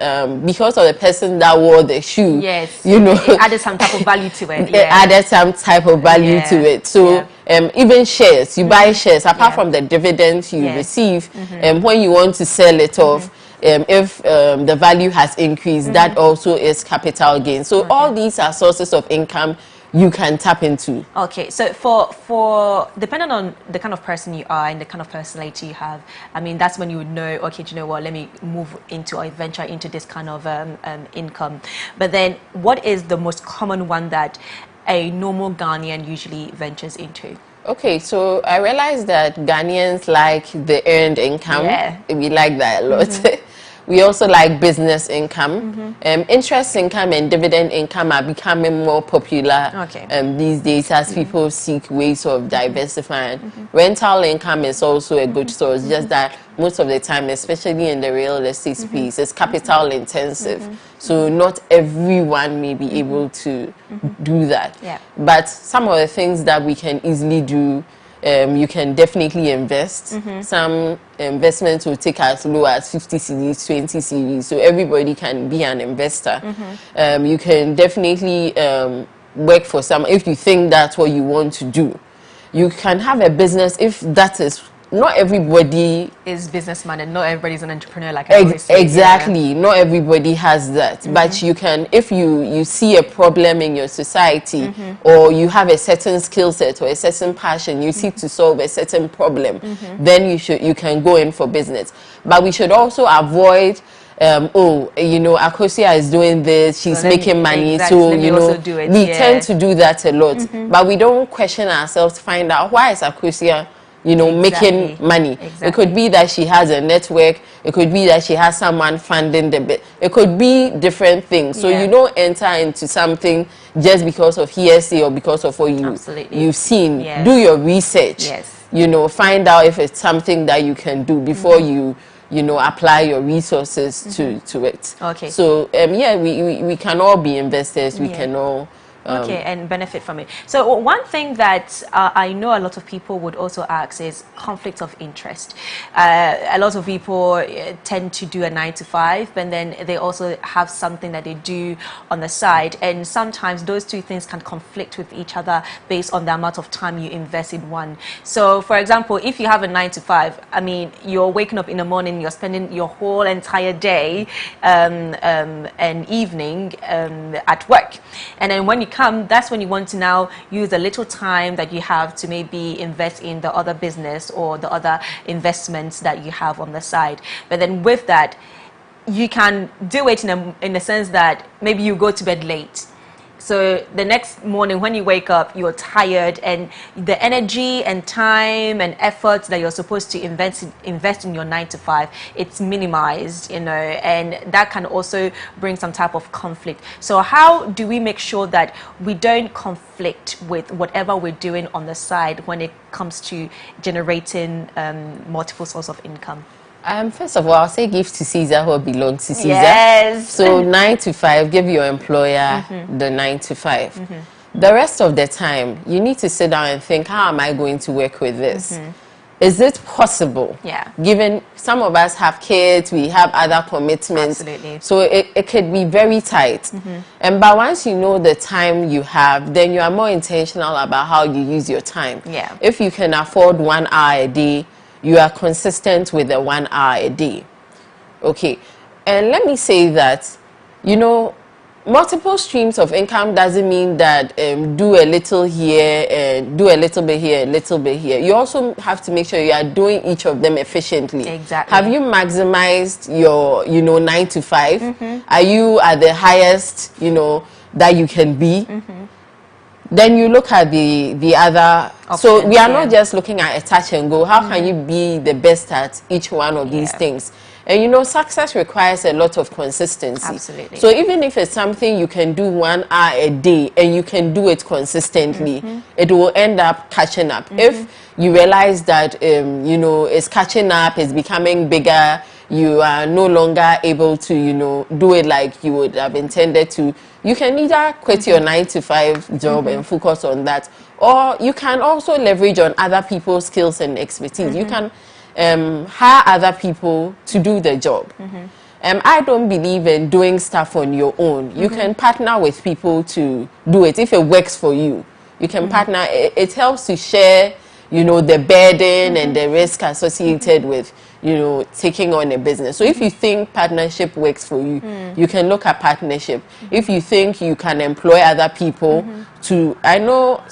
because of the person that wore the shoe. Yes. You know, it added some type of value to it. It added some type of value to it. So even shares, you buy shares apart from the dividends you receive. When you want to sell it off, if the value has increased, that also is capital gain. So all these are sources of income you can tap into. Okay, so for depending on the kind of person you are and the kind of personality you have, I mean, that's when you would know, okay, do you know what, let me move into or venture into this kind of income. But then what is the most common one that a normal Ghanaian usually ventures into? Okay, so I realized that Ghanaians like the earned income. Yeah. We like that a lot. We also like business income. Interest income and dividend income are becoming more popular these days as people seek ways of diversifying. Rental income is also a good source, just that most of the time, especially in the real estate space, it's capital intensive. So not everyone may be able to do that. But some of the things that we can easily do, you can definitely invest. Some investments will take as low as 50 cedis, 20 cedis, so everybody can be an investor. You can definitely work for some, if you think that's what you want to do. You can have a business if that is. Not everybody is businessman and not everybody is an entrepreneur, like I always say. Exactly. Not everybody has that. But you can, if you see a problem in your society or you have a certain skill set or a certain passion, you seek to solve a certain problem, then you can go in for business. But we should also avoid Akosia is doing this, she's making money, so we tend to do that a lot. But we don't question ourselves to find out, why is Akosia making money? It could be that she has a network. It could be that she has someone funding the bit. It could be different things. So you don't enter into something just because of hearsay or because of what you've seen. Do your research. Find out if it's something that you can do before you apply your resources to it. Okay. So we can all be investors. We can all. And benefit from it. So one thing that I know a lot of people would also ask is conflict of interest. A lot of people tend to do a 9-to-5, but then they also have something that they do on the side, and sometimes those two things can conflict with each other based on the amount of time you invest in one. So for example, if you have a 9-to-5, I mean, you're waking up in the morning, you're spending your whole entire day and evening at work, and then when you come, that's when you want to now use a little time that you have to maybe invest in the other business or the other investments that you have on the side. But then with that, you can do it in a sense that maybe you go to bed late. So the next morning when you wake up, you're tired, and the energy and time and effort that you're supposed to invest in your 9-to-5, it's minimized, and that can also bring some type of conflict. So how do we make sure that we don't conflict with whatever we're doing on the side when it comes to generating multiple sources of income? First of all, I'll say give to Caesar what belongs to Caesar. Yes. So 9-to-5, give your employer the 9-to-5. The rest of the time, you need to sit down and think, how am I going to work with this? is it possible? Yeah. Given some of us have kids, we have other commitments. Absolutely. So it could be very tight. And but once you know the time you have, then you are more intentional about how you use your time. Yeah. If you can afford 1 hour a day, you are consistent with the 1 hour a day. Okay. And let me say that, you know, multiple streams of income doesn't mean that do a little here and do a little bit here, a little bit here. You also have to make sure you are doing each of them efficiently. Exactly. Have you maximized your, you know, 9 to 5? Are you at the highest, you know, that you can be? Then you look at the other options. So we are not just looking at a touch and go. How can you be the best at each one of these things? And you know, success requires a lot of consistency. Absolutely. So even if it's something you can do 1 hour a day and you can do it consistently, it will end up catching up. If you realize that, you know, it's catching up, it's becoming bigger, you are no longer able to, you know, do it like you would have intended to, you can either quit your 9 to 5 job and focus on that, or you can also leverage on other people's skills and expertise. You can hire other people to do the job. I don't believe in doing stuff on your own. You can partner with people to do it. If it works for you, you can partner. It helps to share, you know, the burden and the risk associated with, you know, taking on a business. So if you think partnership works for you, you can look at partnership. If you think you can employ other people to, I know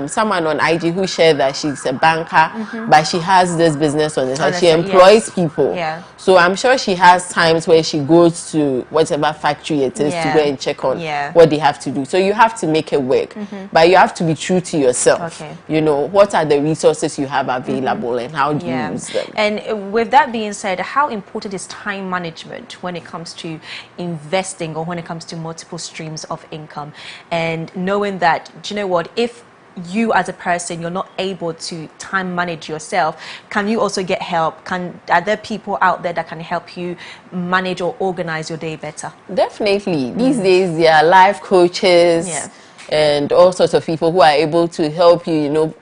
someone on IG who shared that she's a banker, but she has this business on the side. She employs people. Yeah. So I'm sure she has times where she goes to whatever factory it is to go and check on what they have to do. So you have to make it work, but you have to be true to yourself. You know, what are the resources you have available and how do you use them? And with that being said, how important is time management when it comes to investing or when it comes to multiple streams of income? And knowing that, do you know what, if you as a person, you're not able to time manage yourself, can you also get help? Are there people out there that can help you manage or organize your day better? Definitely. These days there are life coaches and all sorts of people who are able to help you, you know,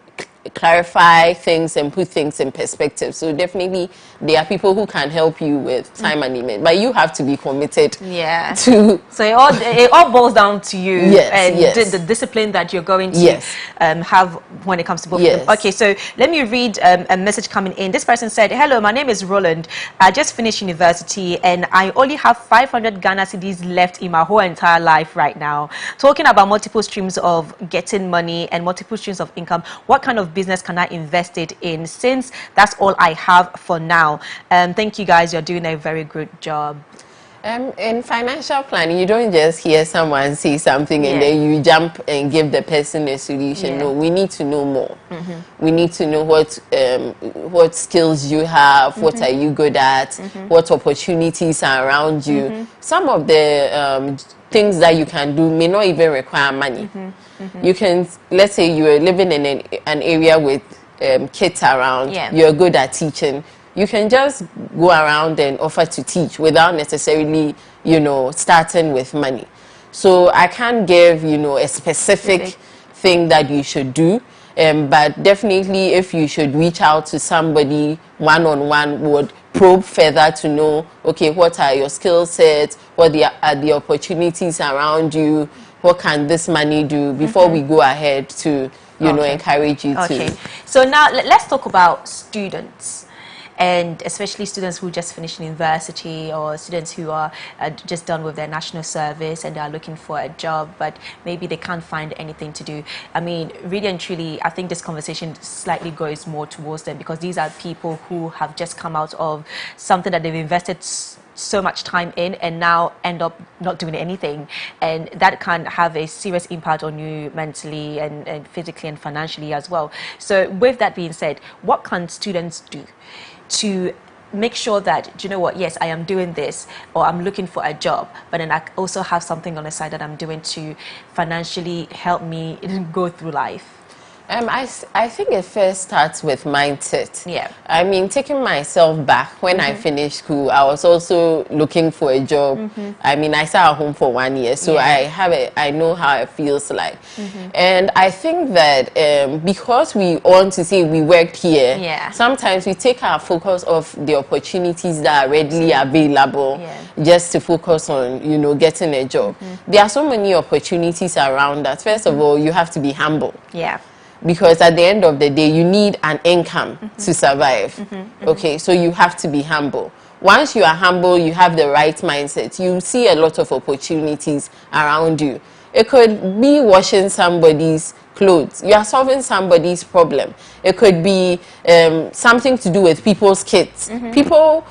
clarify things and put things in perspective. So definitely there are people who can help you with time management, but you have to be committed to. So it all boils down to you and the discipline that you're going to have when it comes to both of them. Okay, so let me read a message coming in. This person said, hello, my name is Roland. I just finished university and I only have 500 Ghana cedis left in my whole entire life right now. Talking about multiple streams of getting money and multiple streams of income, what kind of business can I invest it in, since that's all I have for now? Thank you guys, you're doing a very good job. In financial planning, you don't just hear someone say something and then you jump and give the person a solution. No, we need to know more. We need to know what skills you have, what are you good at, what opportunities are around you. Some of the things that you can do may not even require money. You can, let's say you are living in an area with kids around, you're good at teaching. You can just go around and offer to teach without necessarily, you know, starting with money. So I can't give, you know, a specific thing that you should do, but definitely if you should reach out to somebody one-on-one, would probe further to know, okay, what are your skill sets, what are the opportunities around you, what can this money do before we go ahead to, you know, encourage you to. So now let's talk about students, and especially students who just finished university or students who are just done with their national service and they are looking for a job, but maybe they can't find anything to do. I mean, really and truly, I think this conversation slightly goes more towards them, because these are people who have just come out of something that they've invested so much time in and now end up not doing anything, and that can have a serious impact on you mentally and physically and financially as well. So with that being said, what can students do to make sure that, do you know what, yes, I am doing this, or I'm looking for a job, but then I also have something on the side that I'm doing to financially help me go through life? I think it first starts with mindset. Yeah. I mean, taking myself back, when I finished school, I was also looking for a job. I mean, I sat at home for 1 year, so I know how it feels like. And I think that because we want to say we worked here, sometimes we take our focus off the opportunities that are readily available just to focus on, you know, getting a job. There are so many opportunities around us. First of all, you have to be humble. Yeah. Because at the end of the day, you need an income to survive. Okay, so you have to be humble. Once you are humble, you have the right mindset. You see a lot of opportunities around you. It could be washing somebody's clothes. You are solving somebody's problem. It could be something to do with people's kids. People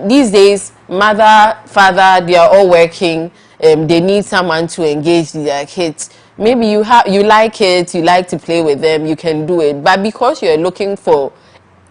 these days, mother, father, they are all working. They need someone to engage their kids. Maybe you like it, you like to play with them, you can do it. But because you're looking for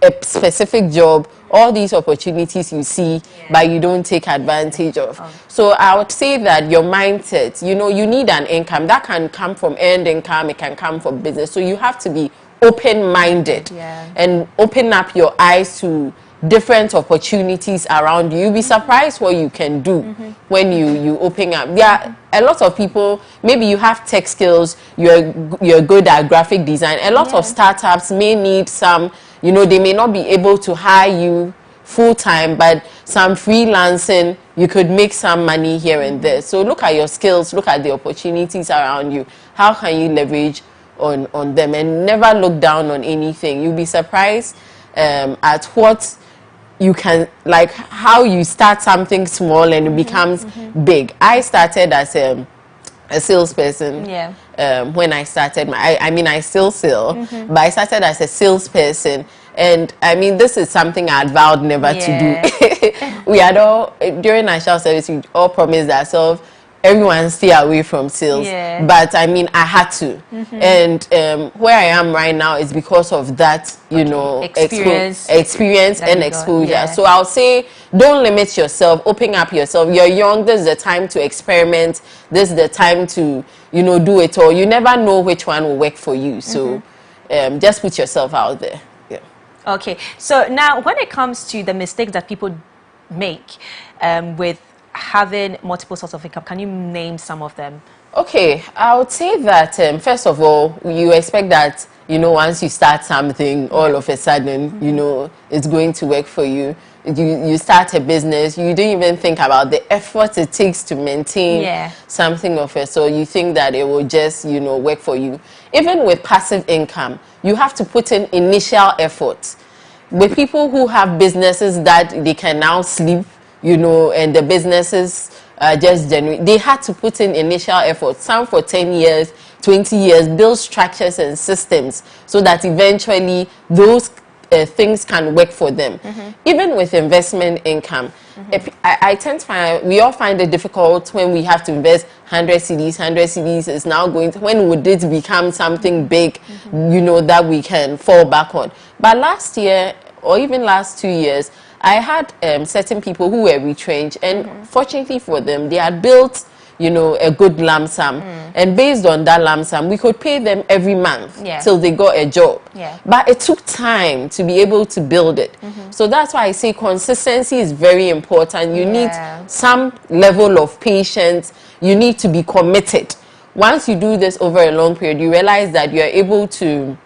a specific job, all these opportunities you see, but you don't take advantage of. So I would say that your mindset, you know, you need an income. That can come from earned income, it can come from business. So you have to be open-minded and open up your eyes to different opportunities around you. You'll be surprised what you can do when you open up. There are a lot of people, maybe you have tech skills, you're good at graphic design. A lot of startups may need some, you know, they may not be able to hire you full-time, but some freelancing, you could make some money here and there. So look at your skills, look at the opportunities around you. How can you leverage on them, and never look down on anything. You'll be surprised at what you can, like how you start something small and it becomes big. I started as a salesperson. When I started I mean I still sell, but I started as a salesperson, and I mean this is something I had vowed never to do. We had all, during national service, we all promised ourselves everyone stay away from sales, but I mean I had to, and where I am right now is because of that, you know, experience and exposure. So I'll say don't limit yourself, open up yourself. You're young, this is the time to experiment, this is the time to, you know, do it all. You never know which one will work for you, so just put yourself out there. Okay, so now when it comes to the mistakes that people make with having multiple sources of income, can you name some of them? Okay, I would say that first of all, you expect that, you know, once you start something, all of a sudden, you know, it's going to work for you. You start a business, you don't even think about the effort it takes to maintain something of it. So you think that it will just, you know, work for you. Even with passive income, you have to put in initial effort. With people who have businesses that they can now sleep, you know, and the businesses just generate, they had to put in initial effort, some for 10 years, 20 years, build structures and systems so that eventually those things can work for them. Even with investment income, I tend to find, we all find it difficult when we have to invest 100 CDs. 100 CDs is now going to, when would it become something big, you know, that we can fall back on. But last year, or even last 2 years, I had certain people who were retrenched, and fortunately for them, they had built, you know, a good lump sum, and based on that lump sum, we could pay them every month till they got a job. But it took time to be able to build it. So that's why I say consistency is very important. You need some level of patience. You need to be committed. Once you do this over a long period, you realize that you are able to,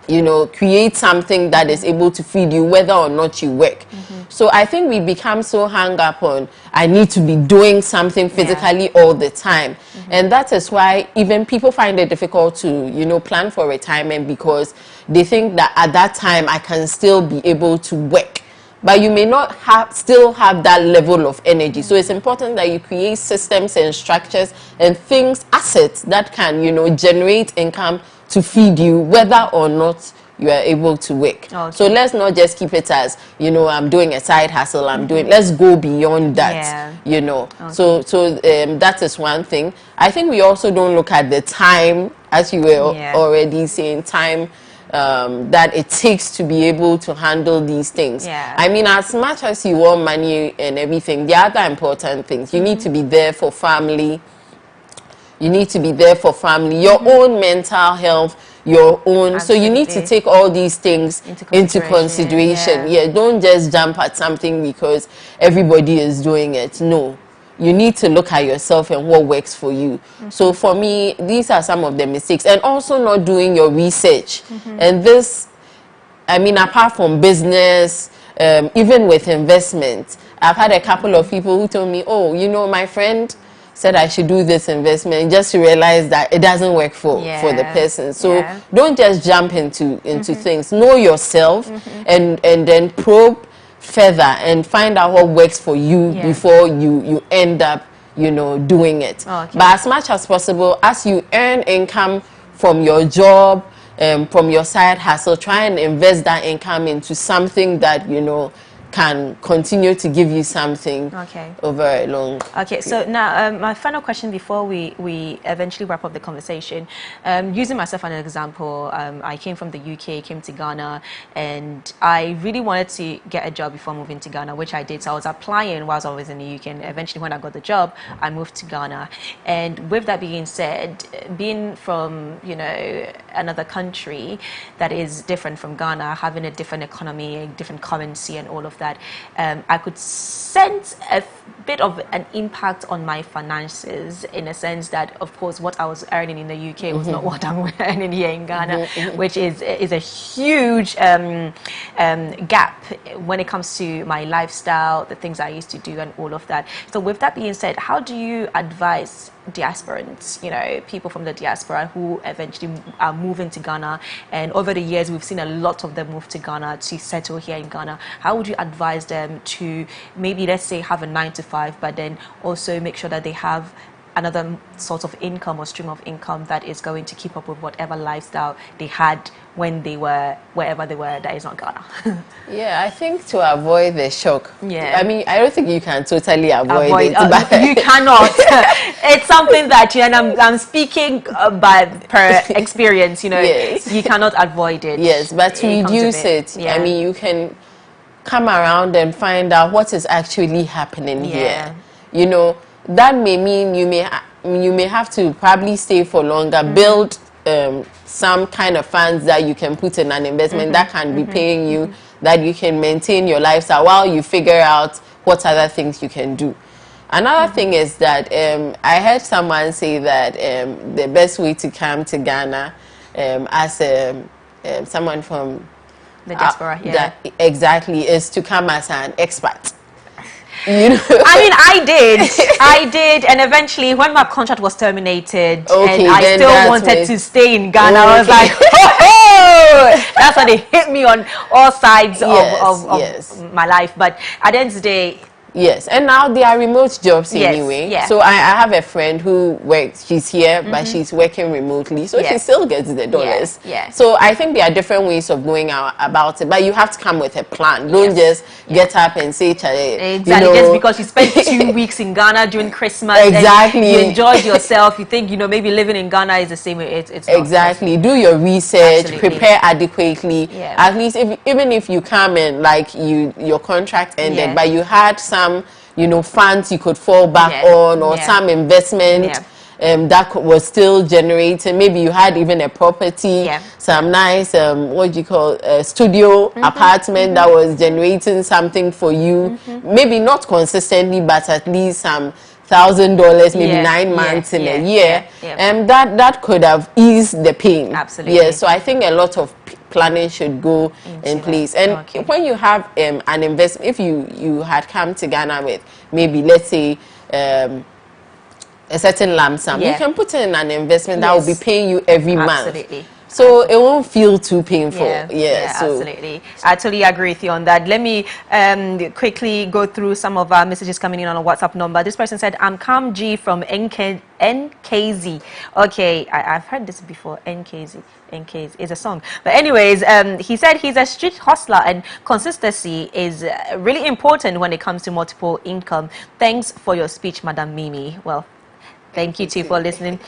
you know, create something that is able to feed you whether or not you work. So I think we become so hung up on, I need to be doing something physically all the time. And that is why even people find it difficult to, you know, plan for retirement, because they think that at that time I can still be able to work. But you may not still have that level of energy. So it's important that you create systems and structures and things, assets that can, you know, generate income to feed you whether or not you are able to work. So let's not just keep it as, you know, I'm doing a side hustle, I'm doing, let's go beyond that, you know. So that is one thing. I think we also don't look at the time, as you were already saying, time that it takes to be able to handle these things. I mean, as much as you want money and everything, the other important things, you need to be there for family. You need to be there for family, your own mental health. your own. Absolutely. So you need to take all these things into consideration. Yeah, don't just jump at something because everybody is doing it. No. You need to look at yourself and what works for you. So for me, these are some of the mistakes. And also not doing your research. And this, I mean, apart from business, even with investment, I've had a couple of people who told me, oh, you know, my friend said I should do this investment, just to realize that it doesn't work for the person. So don't just jump into things. Know yourself and then probe further and find out what works for you before you end up, you know, doing it. But as much as possible, as you earn income from your job, from your side hustle, try and invest that income into something that, you know, can continue to give you something over a long period. So now my final question before we eventually wrap up the conversation, using myself as an example, I came from the UK, came to Ghana, and I really wanted to get a job before moving to Ghana, which I did. So I was applying whilst I was in the UK, and eventually when I got the job, I moved to Ghana. And with that being said, being from, you know, another country that is different from Ghana, having a different economy, a different currency and all of that, I could sense a bit of an impact on my finances, in a sense that, of course, what I was earning in the UK was not what I'm earning here in Ghana, which is a huge gap when it comes to my lifestyle, the things I used to do and all of that. So with that being said, how do you advise diasporans, you know, people from the diaspora who eventually are moving to Ghana, and over the years we've seen a lot of them move to Ghana to settle here in Ghana? How would you advise them to maybe, let's say, have a 9-to-5, but then also make sure that they have another sort of income or stream of income that is going to keep up with whatever lifestyle they had when they were wherever they were that is not Ghana? Yeah, I think to avoid the shock. Yeah. I mean, I don't think you can totally avoid it. But you cannot. It's something that, and I'm speaking per experience, you know, you cannot avoid it. Yes, but to reduce it, I mean, you can come around and find out what is actually happening here. You know, that may mean you may have to probably stay for longer, build some kind of funds that you can put in an investment that can be paying you, that you can maintain your lifestyle while you figure out what other things you can do. Another thing is that I heard someone say that the best way to come to Ghana as someone from the diaspora, exactly, is to come as an expat. You know? I mean, I did, and eventually when my contract was terminated, and I still wanted to stay in Ghana, I was like, oh, that's when it hit me on all sides of my life. But at the end of the day, yes, and now there are remote jobs anyway. So I have a friend who works, she's here, but she's working remotely, so she still gets the dollars. So I think there are different ways of going about it, but you have to come with a plan. Don't just get up and say, exactly, you know, just because you spent 2 weeks in Ghana during Christmas, exactly, you enjoyed yourself, you think, you know, maybe living in Ghana is the same way. It's not. Exactly. Do your research, prepare adequately. At least even if you come in, like your contract ended, but you had some, you know, funds you could fall back on, or some investment that was still generating. Maybe you had even a property, some nice what do you call studio apartment that was generating something for you. Maybe not consistently, but at least some $1,000, maybe 9 months in a year, and that could have eased the pain. Absolutely. Yeah. So I think a lot of planning should go in place. And when you have an investment, if you had come to Ghana with maybe, let's say, a certain lump sum, you can put in an investment that will be paying you every month. So it won't feel too painful. Absolutely. I totally agree with you on that. Let me quickly go through some of our messages coming in on a WhatsApp number. This person said, I'm Cam G from NKZ. Okay, I've heard this before. NKZ is a song. But anyways, he said he's a street hustler and consistency is really important when it comes to multiple income. Thanks for your speech, Madam Mimi. Well, thank you too for listening.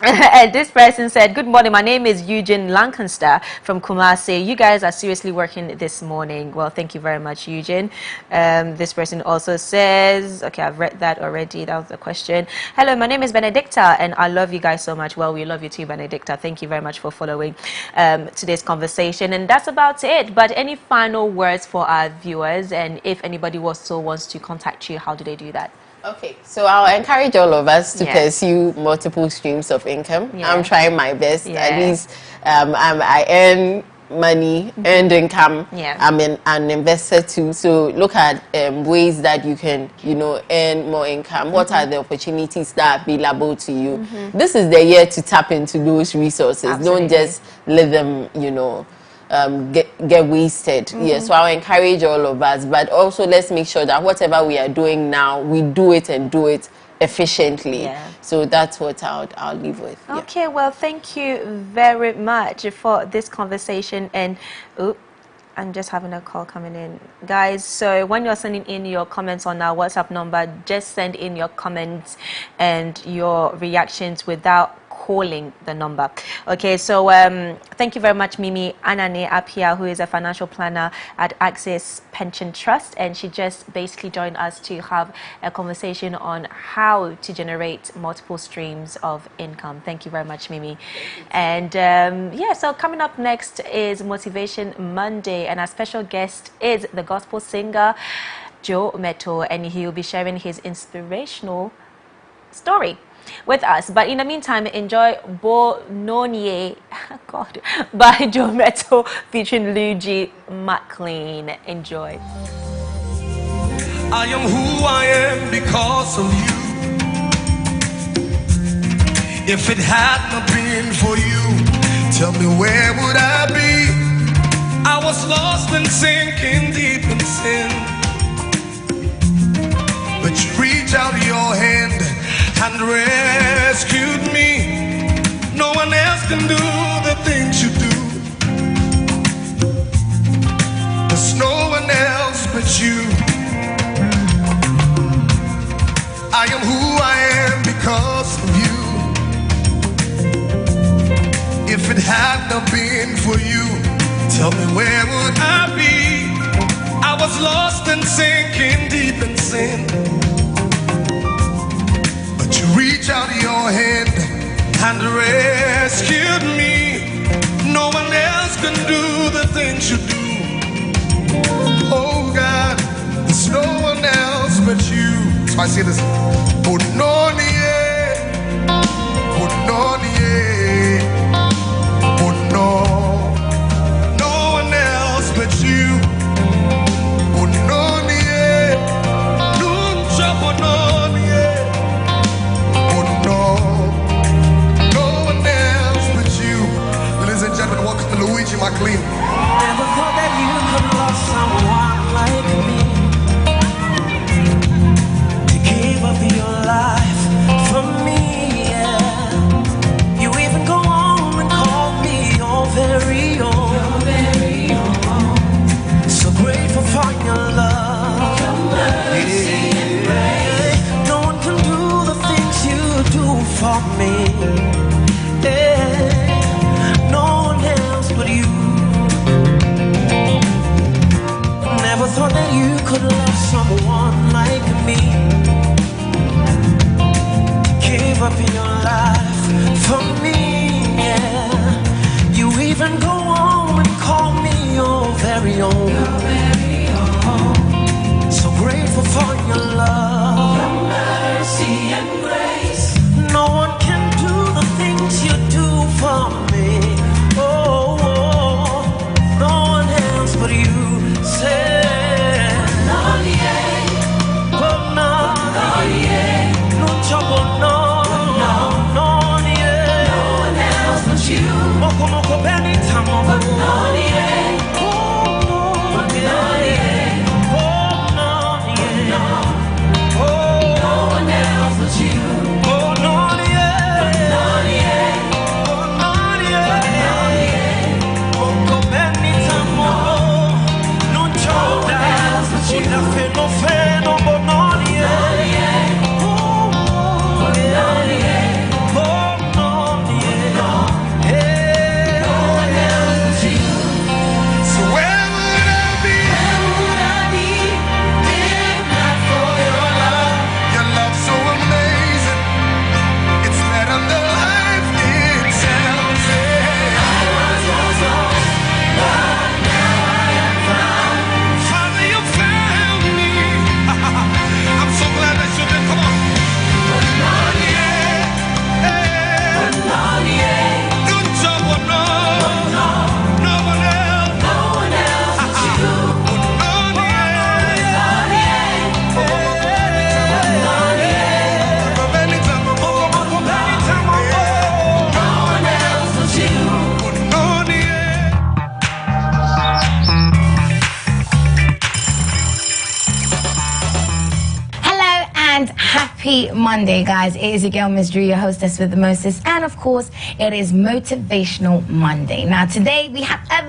And this person said, good morning, my name is Eugene Lancaster from Kumasi. You guys are seriously working this morning. Well, thank you very much, Eugene. This person also says, okay, I've read that already. That was the question. Hello, my name is Benedicta, and I love you guys so much. Well, we love you too, Benedicta. Thank you very much for following today's conversation. And that's about it. But any final words for our viewers? And if anybody also wants to contact you, how do they do that? Okay, so I'll encourage all of us to pursue multiple streams of income. I'm trying my best. At least I earn money, earned income. I'm an investor too. So look at ways that you can, you know, earn more income. What are the opportunities that are available to you? This is the year to tap into those resources. Absolutely. Don't just let them, you know, get wasted. So I'll encourage all of us, but also let's make sure that whatever we are doing now, we do it and do it efficiently. So that's what I'll leave with. Okay, well, thank you very much for this conversation. And I'm just having a call coming in, guys. So when you're sending in your comments on our WhatsApp number, just send in your comments and your reactions without calling the number. Okay, so thank you very much, Mimi Anane Apia, who is a financial planner at Access Pension Trust, and she just basically joined us to have a conversation on how to generate multiple streams of income. Thank you very much, Mimi. And yeah, so coming up next is Motivation Monday, and our special guest is the gospel singer Joe Meto, and he'll be sharing his inspirational story with us. But in the meantime, enjoy Bononier God by Joe Meto featuring Luigi McLean. Enjoy. I am who I am because of you. If it had not been for you, tell me where would I be? I was lost and sinking deep in sin, but you reached out your hand and rescued me. No one else can do the things you do. There's no one else but you. I am who I am because of you. If it had not been for you, tell me where would I be? I was lost and sinking deep in sin, you reach out your hand and rescued me. No one else can do the things you do. Oh God, there's no one else but you. So I say this. Bononier, Bononier, Bono. No one else but you. Bononier, Nuncha Bononier. Luigi McLean. Never thought that you could love someone like me, to give up your life for me, yeah. You even go on and call me your very own, So grateful for your love, your mercy and grace. No one can do the things you do for me, yeah. But you never thought that you could love someone like me, give up your life for me, yeah. You even go on and call me your very own, So grateful for your love, your mercy and grace. No one can do the things you do for me. But you say, no one else but you. And happy Monday, guys. It is your girl, Miss Drew, your hostess with the mostest. And of course, it is Motivational Monday. Now, today we have a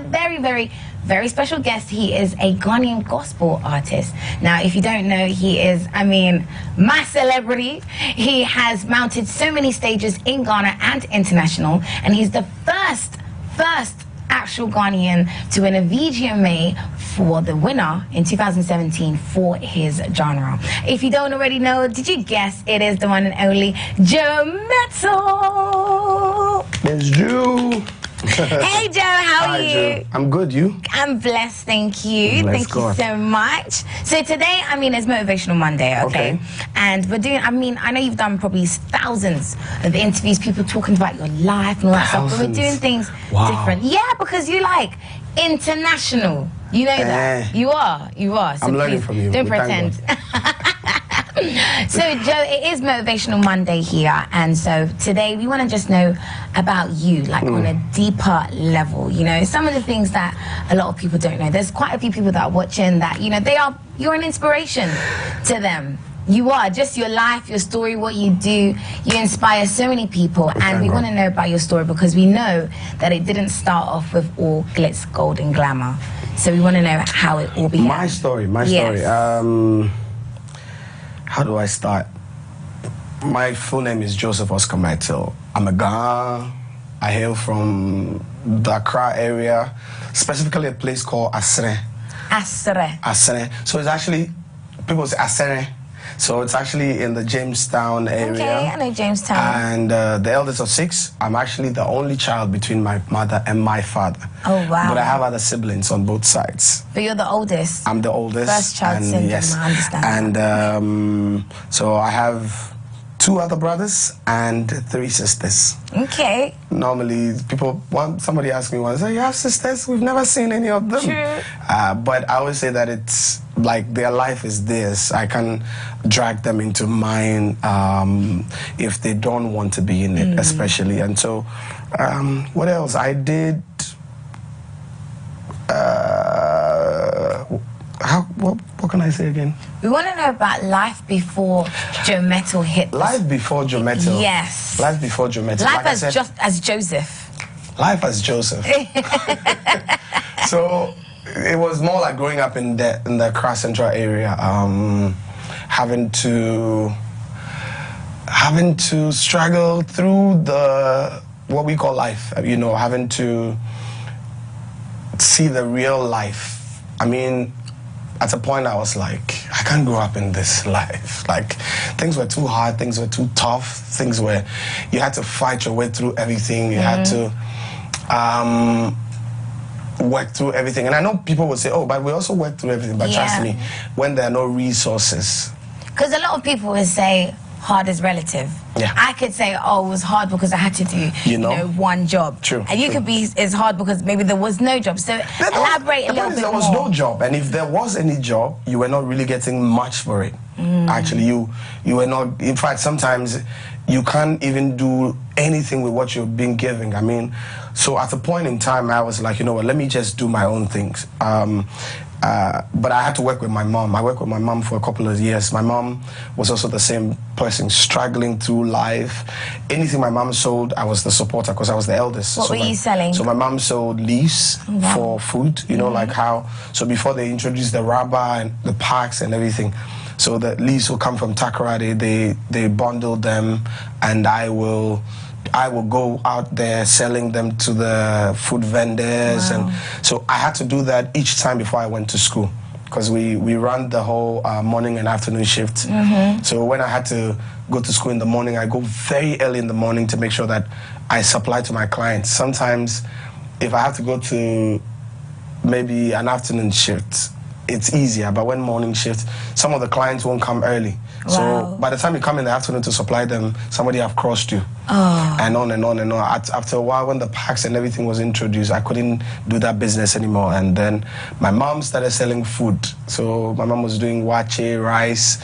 very special guest. He is a Ghanaian gospel artist. Now, if you don't know, he is, my celebrity. He has mounted so many stages in Ghana and international. And he's the first actual Ghanaian to win a VGMA for the winner in 2017 for his genre. If you don't already know, did you guess it is the one and only Joe Metal? Miss Drew. Hey Joe, how are you? Joe. I'm good, you? I'm blessed, thank you. Thank you so much. So today, it's Motivational Monday, okay? And we're doing, I know you've done probably thousands of interviews, people talking about your life and all that stuff, but we're doing things different. Yeah, because you like international. You know that. You are. So I'm learning from you. Don't pretend. So Joe, it is Motivational Monday here, and so today we want to just know about you, like on a deeper level. You know, some of the things that a lot of people don't know. There's quite a few people that are watching that, you're an inspiration to them. You are, just your life, your story, what you do. You inspire so many people, and we want to know about your story because we know that it didn't start off with all glitz, gold, and glamour. So we want to know how it all began. My story. How do I start? My full name is Joseph Oscar Metal. I'm a Ghanaian. I hail from the Accra area, specifically a place called Asere. Asere. So it's actually, people say Asere. So it's actually in the Jamestown area. Okay, I know Jamestown. And the eldest of 6. I'm actually the only child between my mother and my father. Oh, wow. But I have other siblings on both sides. But you're the oldest? I'm the oldest. First child syndrome, yes. I understand. And so I have 2 other brothers and 3 sisters. Okay. Normally, somebody asks me once, you have sisters? We've never seen any of them. True. But I always say that it's like their life is theirs. I can drag them into mine if they don't want to be in it, especially. And so, what else? I did... what can I say again? We want to know about life before Joe Metal hit. Life before Joe Metal? Yes. Life before Joe Metal. Life as Joseph. Life as Joseph. So it was more like growing up in the Accra Central area, having to struggle through what we call life, having to see the real life. At a point I was like, I can't grow up in this life. Like, things were too hard, things were too tough, things were, you had to fight your way through everything, you had to work through everything. And I know people will say, oh, but we also work through everything, but trust me, when there are no resources. Because a lot of people would say, hard is relative. Yeah. I could say, oh, it was hard because I had to do, one job. True. And you could be, it's hard because maybe there was no job. So elaborate a little bit more. There was no job, and if there was any job, you were not really getting much for it. Actually, you were not, in fact, sometimes you can't even do anything with what you're being given. So at a point in time, I was like, you know what, let me just do my own things. But I had to work with my mom. I worked with my mom for a couple of years. My mom was also the same person, struggling through life. Anything my mom sold, I was the supporter because I was the eldest. What were you selling? So my mom sold leaves for food, like how, so before they introduced the rubber and the packs and everything, so the leaves will come from Takara, they bundle them, and I will go out there selling them to the food vendors. And so I had to do that each time before I went to school because we run the whole morning and afternoon shift. So when I had to go to school in the morning, I go very early in the morning to make sure that I supply to my clients. Sometimes if I have to go to maybe an afternoon shift, it's easier, but when morning shift, some of the clients won't come early. So by the time you come in the afternoon to supply them, somebody have crossed you. And on and on and on. After a while, when the packs and everything was introduced, I couldn't do that business anymore. And then my mom started selling food. So my mom was doing wache, rice,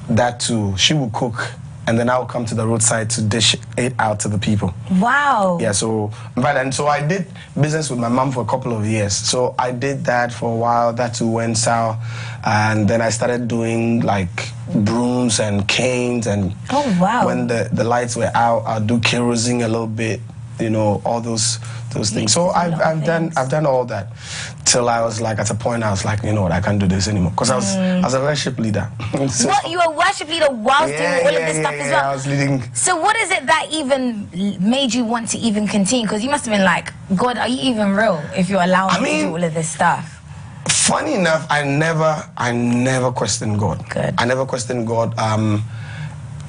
that too. She would cook. And then I would come to the roadside to dish it out to the people. Wow. Yeah, so I did business with my mom for a couple of years. So I did that for a while. That too went south. And then I started doing like brooms and canes, and when the lights were out, I'd do kerosene a little bit, you know, all those things. So I've done all that till I was like, at a point I was like, you know what, I can't do this anymore, because I was a worship leader. So, what, you were a worship leader whilst doing all of this stuff as well? I was leading. So what is it that even made you want to even continue? Because you must have been like, God, are you even real if you're allowing me to do all of this stuff? Funny enough, I never questioned God. Good. I never questioned God,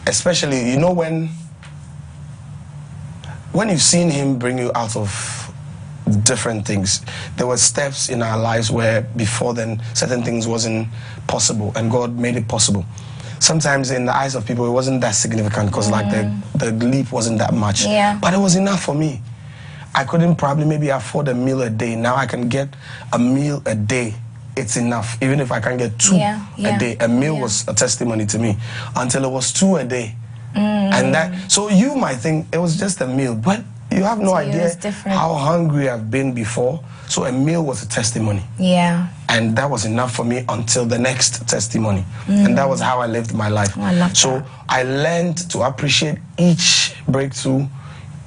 especially, you know, when you've seen Him bring you out of different things. There were steps in our lives where before then certain things wasn't possible, and God made it possible. Sometimes in the eyes of people it wasn't that significant, because like the leap wasn't that much, but it was enough for me. I couldn't probably maybe afford a meal a day. Now I can get a meal a day. It's enough. Even if I can get 2 a day. A meal was a testimony to me until it was 2 a day. And that, so you might think it was just a meal, but you have no idea how hungry I've been before. So a meal was a testimony. Yeah. And that was enough for me until the next testimony. And that was how I lived my life. Oh, I love so that. I learned to appreciate each breakthrough,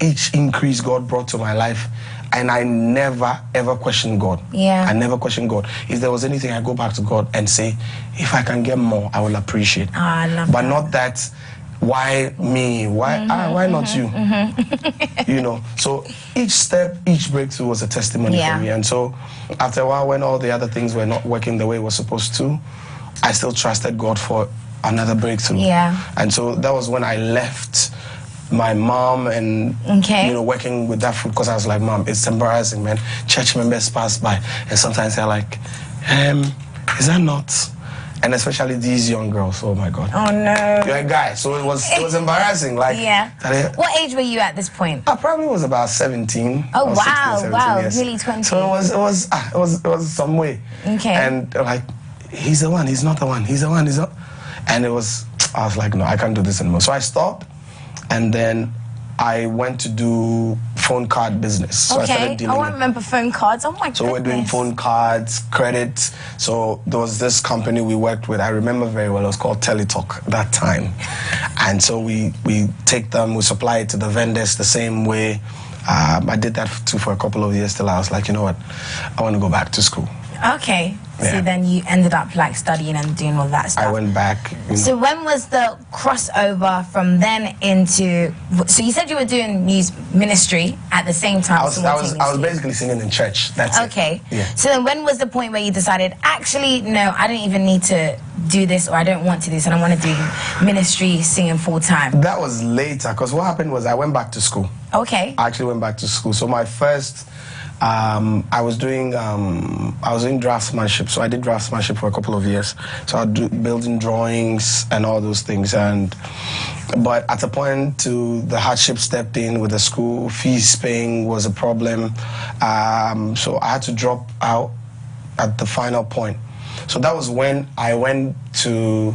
each increase God brought to my life. And I never, ever questioned God. Yeah. I never questioned God. If there was anything, I go back to God and say, if I can get more, I will appreciate. Oh, I love but that. not that, why me? Why why not you? You know, so each step, each breakthrough was a testimony for me. And so after a while, when all the other things were not working the way it was supposed to, I still trusted God for another breakthrough. Yeah. And so that was when I left my mom and you know, working with that food, because I was like, Mom, it's embarrassing, man. Church members pass by and sometimes they're like, is that not? And especially these young girls, oh my God. Oh no. You're a guy, so it was embarrassing. Like, what age were you at this point? I probably was about 17. Oh or wow, 16, 17, wow, yes. nearly 20. So it was some way. Okay. And like, he's the one, he's not the one, he's the one, he's not. And I was like, no, I can't do this anymore. So I stopped, and then I went to do phone card business. So I started dealing with, remember phone cards. Oh my goodness. so we're doing phone cards, credit. So there was this company we worked with. I remember very well. It was called Teletalk that time. And so we take them, we supply it to the vendors the same way. I did that too for a couple of years till I was like, you know what, I want to go back to school. Okay. So then you ended up like studying and doing all that stuff. I went back. You know. So when was the crossover from then into? So you said you were doing ministry at the same time. I was basically singing in church. That's okay. it. Yeah. So then when was the point where you decided, actually, no, I don't even need to do this, or I don't want to do this, and I want to do ministry, singing full time? That was later, because what happened was I went back to school. Okay. I actually went back to school. So my first. I was doing draftsmanship, so I did draftsmanship for a couple of years. So I do building drawings and all those things. But at a point, the hardship stepped in with the school fees paying was a problem. So I had to drop out at the final point. So that was when I went to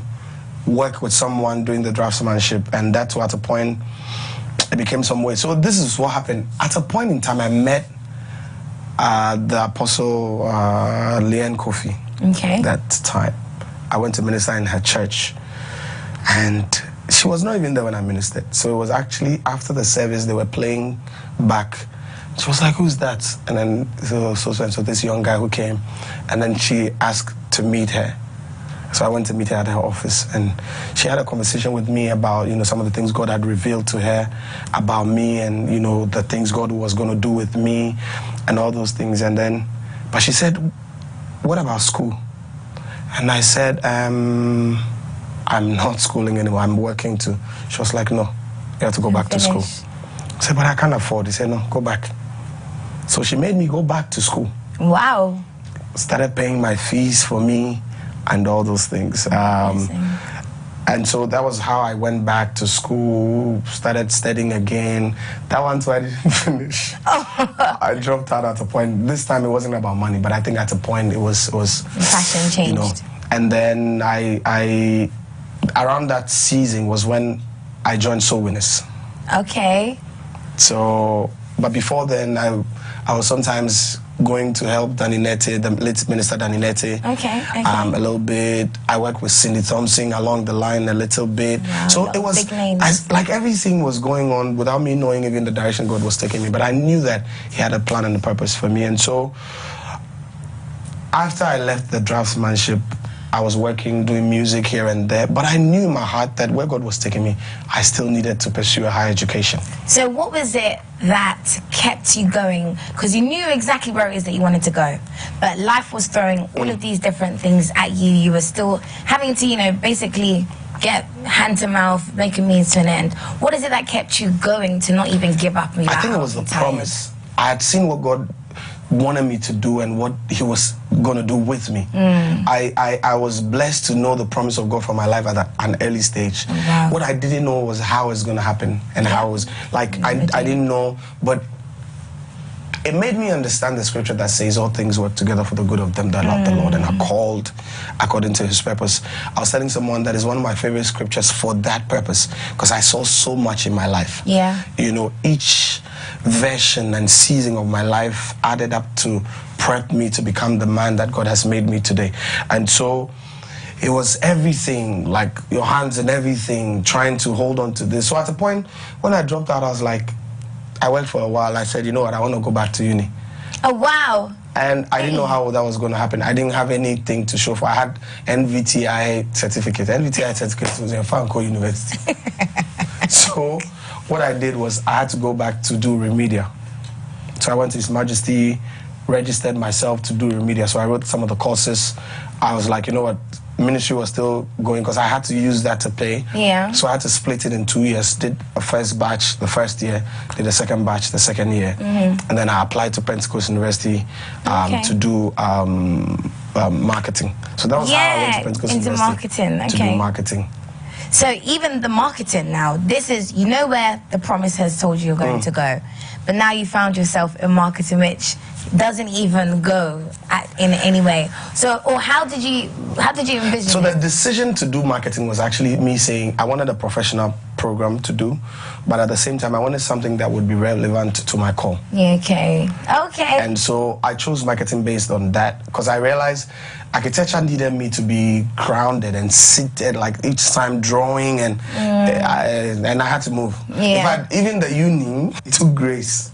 work with someone doing the draftsmanship, and that's at a point it became some way. So this is what happened. At a point in time, I met the Apostle Leanne Kofi. Okay. That time, I went to minister in her church, and she was not even there when I ministered. So it was actually after the service they were playing back. She was like, "Who's that?" And then so this young guy who came, and then she asked to meet her. So I went to meet her at her office, and she had a conversation with me about, you know, some of the things God had revealed to her about me, and, you know, the things God was going to do with me and all those things. And then, but she said, "What about school?" And I said, "I'm not schooling anymore. I'm working too." She was like, "No, you have to go back to school." I said, "But I can't afford." He said, "No, go back." So she made me go back to school. Wow. Started paying my fees for me and all those things. And so that was how I went back to school, started studying again. That one too I didn't finish. I dropped out at a point. This time it wasn't about money, but I think at a point it was passion changed. You know, and then I around that season was when I joined Soul Winners. Okay. So, but before then I was sometimes going to help Daninete, the late Minister Daninete. Okay. A little bit. I worked with Cindy Thompson along the line a little bit. Wow, so it was like everything was going on without me knowing even the direction God was taking me. But I knew that He had a plan and a purpose for me. And so after I left the draftsmanship, I was working, doing music here and there, but I knew in my heart that where God was taking me, I still needed to pursue a higher education. So what was it that kept you going? Because you knew exactly where it is that you wanted to go, but life was throwing all of these different things at you. You were still having to, you know, basically get hand to mouth, make a means to an end. What is it that kept you going to not even give up? I think it was the promise. I had seen what God wanted me to do and what He was going to do with me. I was blessed to know the promise of God for my life at an early stage. Wow. What I didn't know was how it's going to happen and how it was, like, I didn't know, but it made me understand the scripture that says all things work together for the good of them that love the Lord and are called according to His purpose. I was telling someone that is one of my favorite scriptures for that purpose, because I saw so much in my life. Yeah. You know, each version and season of my life added up to prep me to become the man that God has made me today. And so it was everything, like your hands and everything, trying to hold on to this. So at a point when I dropped out, I was like, I worked for a while. I said, you know what, I want to go back to uni. Oh, wow. And I didn't know how that was going to happen. I didn't have anything to show for. I had NVTI certificate. NVTI certificate was in Franco University. So what I did was I had to go back to do remedial. So I went to His Majesty, registered myself to do remedial. So I wrote some of the courses. I was like, you know what, ministry was still going because I had to use that to pay. Yeah. So I had to split it in 2 years. Did a first batch the first year, did a second batch the second year. And then I applied to Pentecost University to do marketing. So that was how I went to Pentecost University. Marketing, okay. To do marketing. So even the marketing now, this is, you know where the promise has told you you're going to go, but now you found yourself in marketing which doesn't even go in any way. So, or how did you envision So the decision to do marketing was actually me saying I wanted a professional program to do, but at the same time I wanted something that would be relevant to my call. Yeah, okay. And so I chose marketing based on that because I realized architecture needed me to be grounded and seated, like each time drawing, and I had to move. Yeah. In fact, even the uni took grace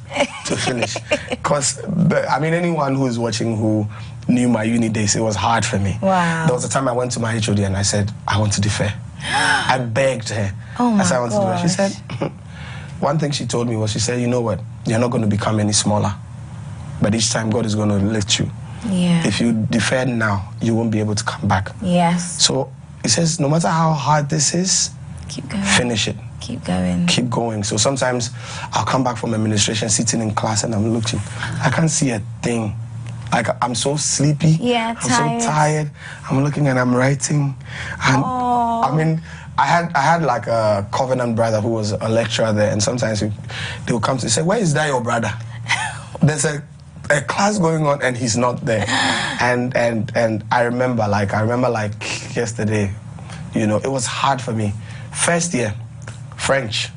to finish. Because, I mean, anyone who is watching who knew my uni days, it was hard for me. Wow. There was a time I went to my HOD and I said, I want to defer. I begged her. Oh my I said, I want to do it. She said, one thing she told me was, she said, you know what, you're not going to become any smaller. But each time God is going to lift you. Yeah. If you defer now, you won't be able to come back. Yes. So it says, no matter how hard this is, keep going. Finish it. Keep going. Keep going. So sometimes I'll come back from administration, sitting in class, and I'm looking. I can't see a thing. Like, I'm so sleepy. Yeah, tired. I'm so tired. I'm looking and I'm writing. And I mean, I had like a covenant brother who was a lecturer there, and sometimes they would come to say, where is that your brother? There's a class going on and he's not there. And I remember like yesterday, you know, it was hard for me. First year, French.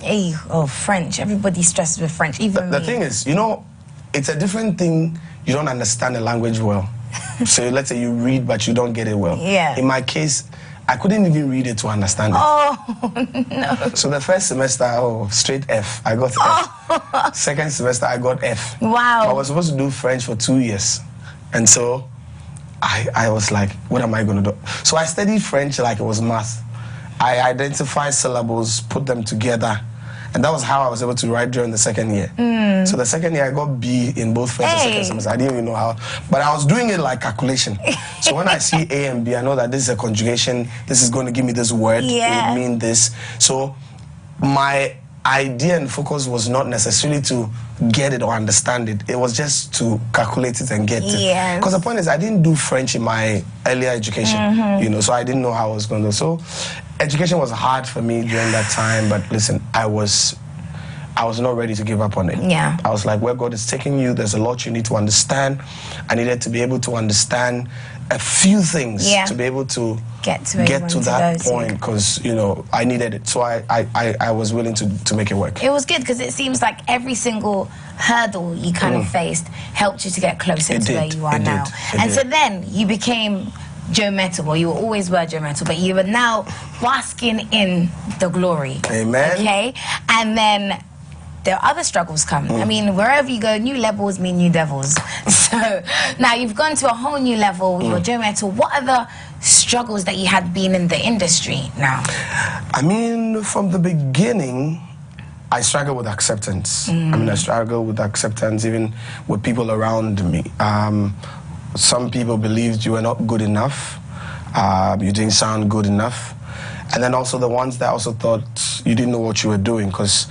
Hey, French. Everybody stresses with French, even The me. thing is, you know, it's a different thing. You don't understand the language well. So let's say you read, but you don't get it well. Yeah. In my case, I couldn't even read it to understand it. Oh, no. So the first semester, straight F. I got F. Second semester, I got F. Wow. I was supposed to do French for 2 years. And so I was like, what am I going to do? So I studied French like it was math. I identified syllables, put them together. And that was how I was able to write during the second year. So the second year, I got B in both first and second semester. I didn't even know how. But I was doing it like calculation. So when I see A and B, I know that this is a conjugation. This is going to give me this word. Yeah. It would mean this. So my idea and focus was not necessarily to get it or understand it. It was just to calculate it and get it. Because the point is, I didn't do French in my earlier education, you know, so I didn't know how I was going to do. So education was hard for me during that time, but listen, I was not ready to give up on it. Yeah. I was like, where God is taking you, there's a lot you need to understand. I needed to be able to understand a few things Yeah. to be able to Get to that those, point, because you know I needed it, so I was willing to make it work. It was good because it seems like every single hurdle you kind of faced helped you to get closer to where you are now. And so then you became Joe Metal, or you always were Joe Metal, but you are now basking in the glory. Amen. Okay, and then there are other struggles come. I mean, wherever you go, new levels mean new devils. So now you've gone to a whole new level. You're Joe Metal. What are the struggles that you had been in the industry now? I mean, from the beginning, I struggled with acceptance. I mean, I struggled with acceptance even with people around me. Some people believed you were not good enough. You didn't sound good enough. And then also the ones that also thought you didn't know what you were doing, because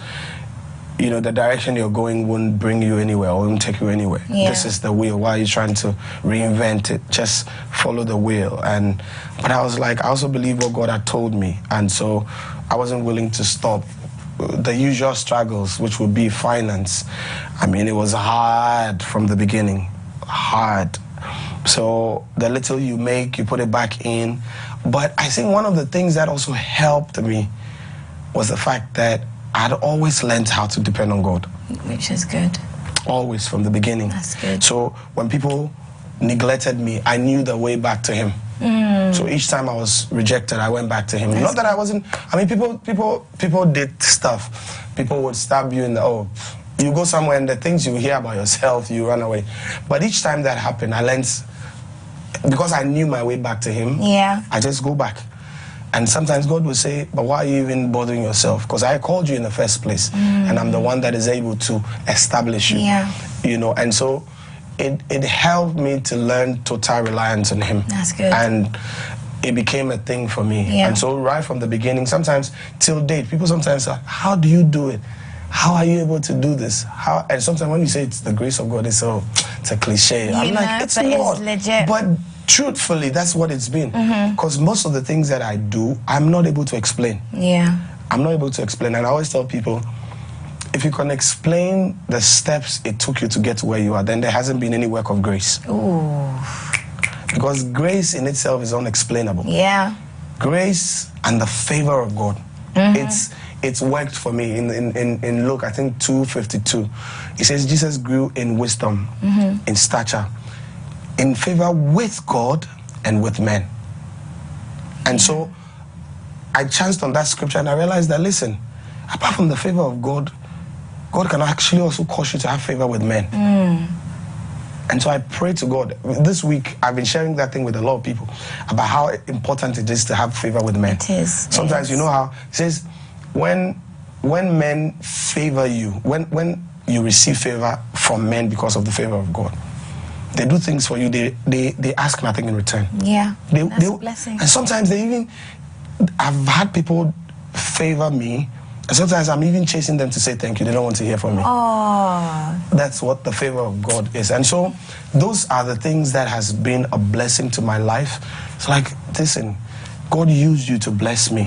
you know, the direction you're going won't bring you anywhere or won't take you anywhere. Yeah. This is the wheel. Why are you trying to reinvent it? Just follow the wheel. But I was like, I also believe what God had told me. And so I wasn't willing to stop. The usual struggles, which would be finance. I mean, it was hard from the beginning. Hard. So the little you make, you put it back in. But I think one of the things that also helped me was the fact that I'd always learned how to depend on God. Which is good. Always, from the beginning. That's good. So when people neglected me, I knew the way back to Him. So each time I was rejected, I went back to Him. Not that I wasn't, I mean, people did stuff. People would stab you in the, you go somewhere and the things you hear about yourself, you run away. But each time that happened, I learned, because I knew my way back to Him, I just go back. And sometimes God will say, but why are you even bothering yourself? Because I called you in the first place. And I'm the one that is able to establish you. You know, and so it helped me to learn total reliance on Him. That's good. And it became a thing for me. And so right from the beginning, sometimes till date, people sometimes say, how do you do it? How are you able to do this? How? And sometimes when you say it's the grace of God, it's a cliche. I'm like, it's not. It's legit. But truthfully, that's what it's been. Because most of the things that I do, I'm not able to explain. I'm not able to explain. And I always tell people, if you can explain the steps it took you to get to where you are, then there hasn't been any work of grace. Because grace in itself is unexplainable. Grace and the favor of God. It's worked for me. In Luke, I think 2:52, it says Jesus grew in wisdom, in stature, in favor with God and with men. And so I chanced on that scripture and I realized that, listen, apart from the favor of God, God can actually also cause you to have favor with men. And so I pray to God. This week, I've been sharing that thing with a lot of people about how important it is to have favor with men. It is. Sometimes, you know how it says, when men favor you, when you receive favor from men because of the favor of God, they do things for you, they ask nothing in return. That's a blessing. And sometimes I've had people favor me, and sometimes I'm even chasing them to say thank you. They don't want to hear from me. That's what the favor of God is. And so those are the things that has been a blessing to my life. It's like, listen, God used you to bless me.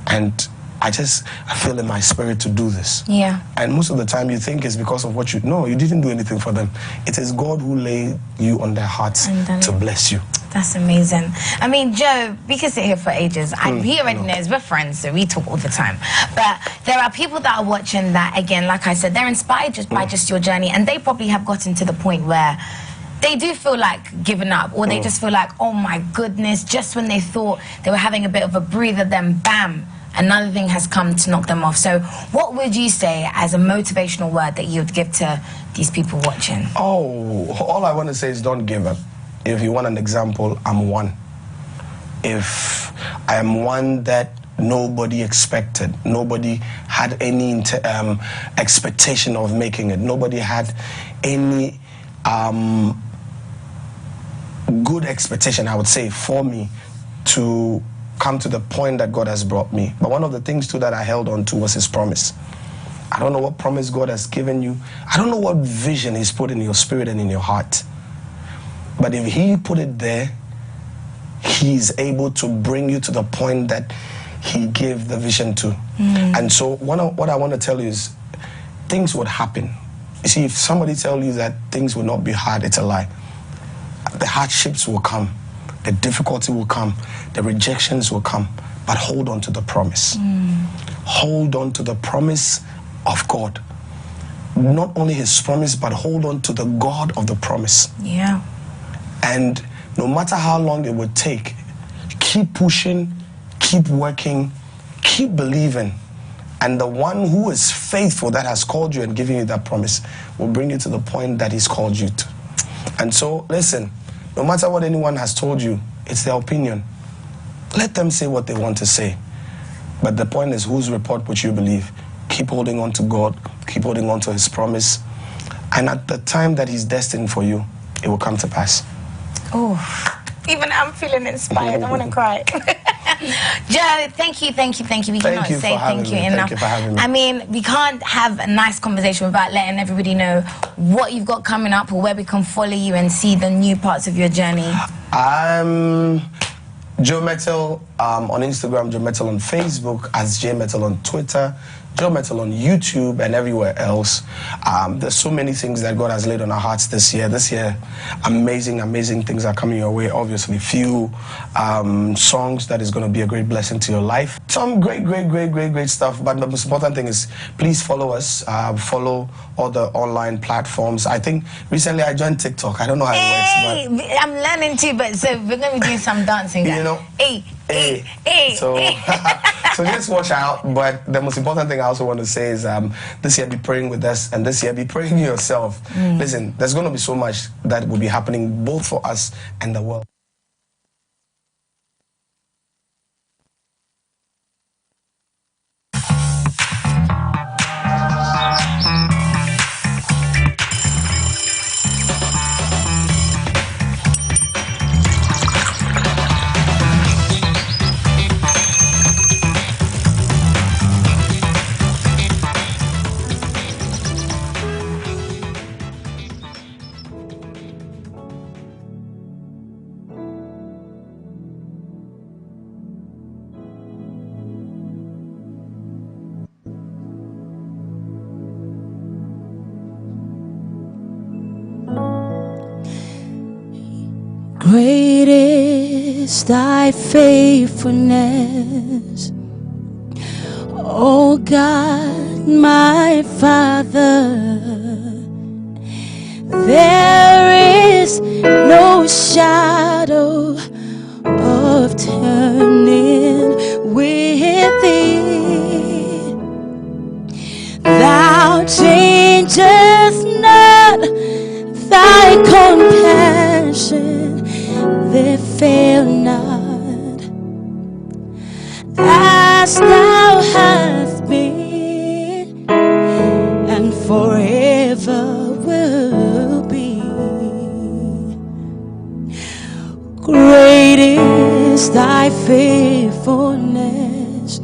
And I feel in my spirit to do this. And most of the time you think it's because of what you didn't do anything for them. It is God who laid you on their hearts to bless you. That's amazing. I mean, Joe, we can sit here for ages. He already knows we're friends, so we talk all the time. But there are people that are watching that, again, like I said, they're inspired just by just your journey, and they probably have gotten to the point where they do feel like giving up, or they just feel like, oh my goodness, just when they thought they were having a bit of a breather, then bam, another thing has come to knock them off. So what would you say as a motivational word that you would give to these people watching? All I want to say is don't give up. If you want an example, I'm one. If I am one that nobody expected, nobody had any expectation of making it, nobody had any good expectation, I would say, for me to come to the point that God has brought me. But one of the things too that I held on to was His promise. I don't know what promise God has given you. I don't know what vision He's put in your spirit and in your heart. But if He put it there, He's able to bring you to the point that He gave the vision to. And so what I want to tell you is things would happen. You see, if somebody tells you that things will not be hard, it's a lie. The hardships will come. The difficulty will come. The rejections will come. But hold on to the promise. Hold on to the promise of God. Not only his promise, but hold on to the God of the promise. Yeah. And no matter how long it would take, keep pushing, keep working, keep believing. And the one who is faithful, that has called you and given you that promise, will bring you to the point that he's called you to. And so, listen, no matter what anyone has told you, it's their opinion. Let them say what they want to say. But the point is, whose report would you believe? Keep holding on to God. Keep holding on to his promise. And at the time that he's destined for you, it will come to pass. Oh, even I'm feeling inspired. I want to cry. Joe, thank you. We cannot say thank you enough. Thank you for having me. I mean, we can't have a nice conversation without letting everybody know what you've got coming up or where we can follow you and see the new parts of your journey. Joe Metal on Instagram, Joe Metal on Facebook, as J Metal on Twitter, Joe Metal on YouTube and everywhere else. There's so many things that God has laid on our hearts this year. This year, amazing things are coming your way. Obviously, few songs that is going to be a great blessing to your life. Some great stuff. But the most important thing is, please follow us. Follow all the online platforms. I think recently I joined TikTok. I don't know how it works, but I'm learning too. But so we're going to be doing some dancing. You know. So just watch out. But the most important thing I also want to say is this year be praying with us, and this year be praying yourself. Listen, there's going to be so much that will be happening both for us and the world. Great is thy faithfulness, O God, my Father. There is no shadow of turning with thee. Thou changest not, thy compassion they fail not. As thou hast been and forever will be. Great is thy faithfulness,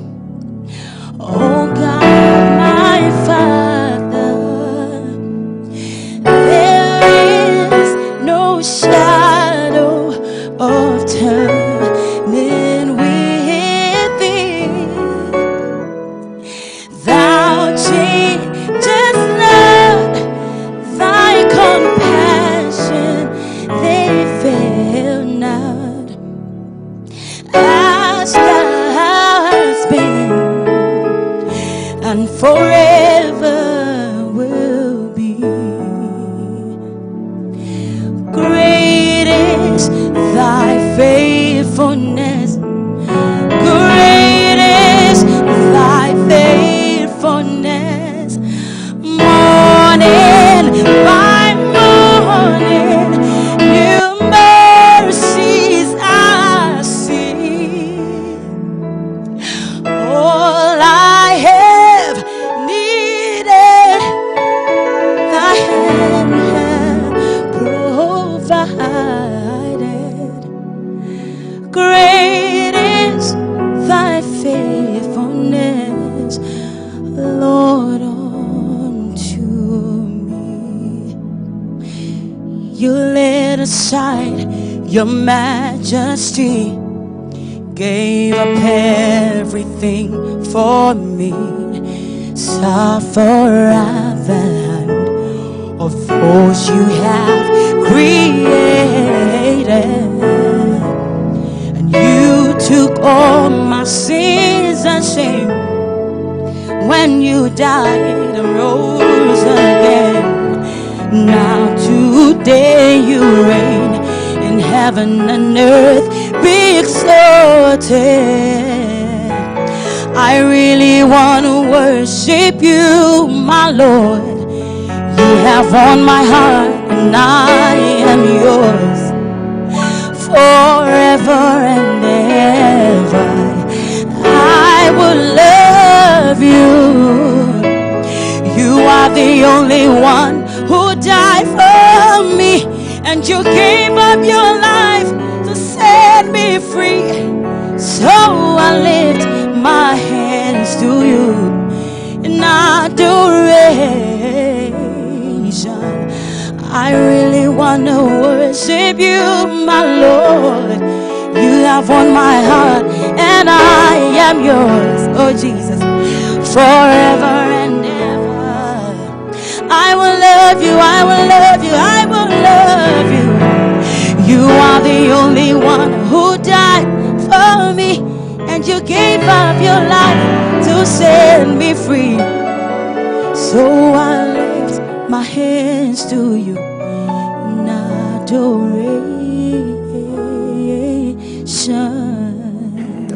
O God, my Father. There is no shadow of turning with thee. Thou changest not, thy compassion they fail not. As thou hast been and forever will be. Great is thy faithfulness. Great is thy faithfulness. Morning by morning, new mercies I see. All I have needed, thy hand hath provided. Great is thy faithfulness, Lord, unto me. You laid aside your majesty, gave up everything for me. Suffer at the hand of those you have created. took all my sins and shame. When you died and rose again, now today you reign in heaven and earth, be exalted. I really want to worship you, my Lord. You have won my heart and I am yours forever and ever. I will love you. You are the only one who died for me, and you gave up your life to set me free. So I lift my hands to you in adoration. I really want to worship you, my Lord. You have won my heart and I am yours, oh Jesus, forever and ever. I will love you, I will love you, I will love you. You are the only one who died for me, and you gave up your life to set me free. So I lift my hands to you in adoration.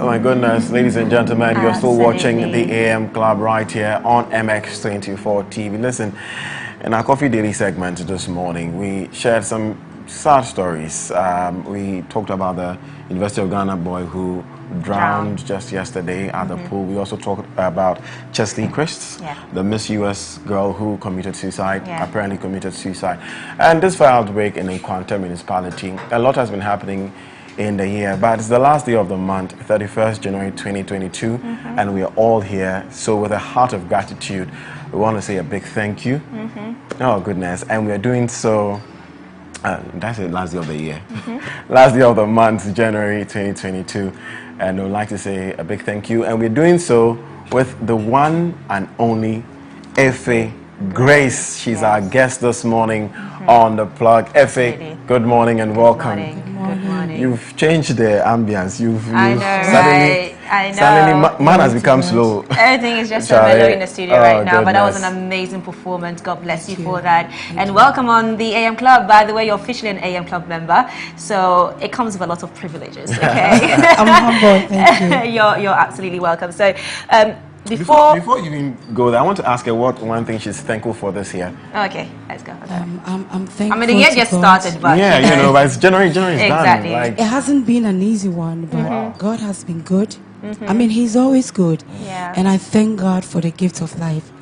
Oh my goodness, ladies and gentlemen, you're still watching the AM Club right here on MX24 TV. Listen, in our Coffee Daily segment this morning, we shared some sad stories. We talked about the University of Ghana boy who drowned just yesterday at the pool. We also talked about Chesley Christ, the Miss US girl who committed suicide, apparently committed suicide. And this fire outbreak in Nkwanta municipality, a lot has been happening in the year, but it's the last day of the month, 31st January 2022, and we are all here. So with a heart of gratitude, we want to say a big thank you. Oh goodness, and we are doing so. That's the last day of the year, last day of the month, January 2022, and we'd like to say a big thank you. And we're doing so with the one and only Efe Grace. She's our guest this morning on The Plug. Efe, good morning and welcome. Good morning. You've changed the ambience. You've I know, suddenly, right? I know. Suddenly, man has become slow. Everything is just so mellow in the studio right now, but that was an amazing performance. God bless you for that. And welcome on the AM Club. By the way, you're officially an AM Club member, so it comes with a lot of privileges, okay? I'm humble, thank you. You're absolutely welcome. So, before you even go there, I want to ask her what one thing she's thankful for this year. Okay, let's go. I'm thankful. I mean, the year just started, but yeah, you know, but it's January is exactly. done. Like, it hasn't been an easy one, but God has been good. I mean, He's always good, and I thank God for the gift of life.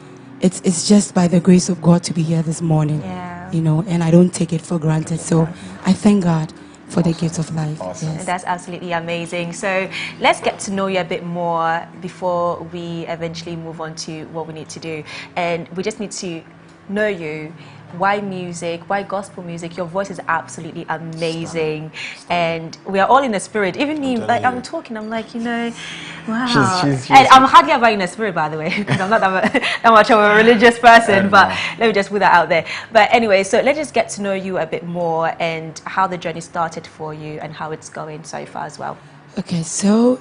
It's just by the grace of God to be here this morning, you know, and I don't take it for granted. So I thank God for the gift of life. Yes. That's absolutely amazing. So let's get to know you a bit more before we eventually move on to what we need to do. And we just need to know you. Why music? Why gospel music? Your voice is absolutely amazing, and we are all in the spirit. Even me, like I'm talking, I'm like, you know, wow. She's and I'm hardly ever in the spirit, by the way, because I'm not that much of a religious person. But let me just put that out there. But anyway, so let's just get to know you a bit more and how the journey started for you and how it's going so far as well. Okay, so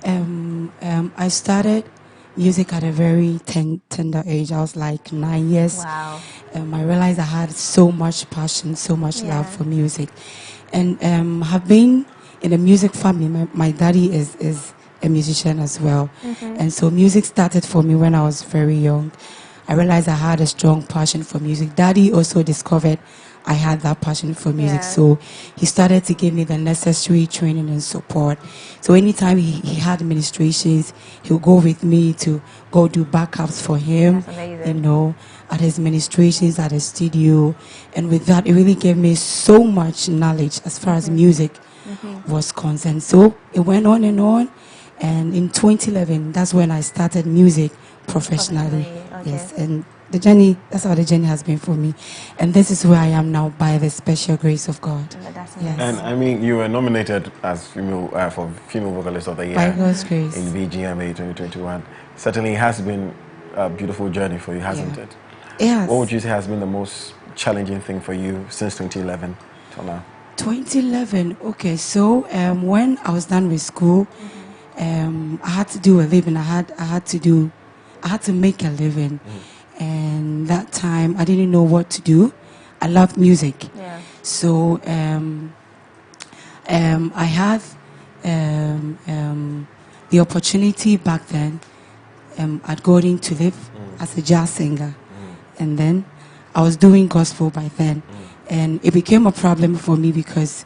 I started music at a very tender age. I was like 9 years. Wow. I realized I had so much passion, so much love for music, and have been in a music family. My daddy is a musician as well, and so music started for me when I was very young. I realized I had a strong passion for music. Daddy also discovered I had that passion for music, so he started to give me the necessary training and support. So anytime he had ministrations, he'll go with me to go do backups for him, you know, at his ministrations, at his studio. And with that, it really gave me so much knowledge as far as music was concerned. So it went on, and in 2011, that's when I started music professionally. Yes, and the journey, that's how the journey has been for me. And this is where I am now by the special grace of God. Yes. And I mean, you were nominated as for Female Vocalist of the Year by God's grace in VGMA 2021. Certainly it has been a beautiful journey for you, hasn't it? Yes. What would you say has been the most challenging thing for you since 2011 till now? 2011, okay, so when I was done with school, I had to do a living. I had to make a living, and that time I didn't know what to do. I loved music, so I had the opportunity back then at Godwin to live as a jazz singer, and then I was doing gospel by then, and it became a problem for me because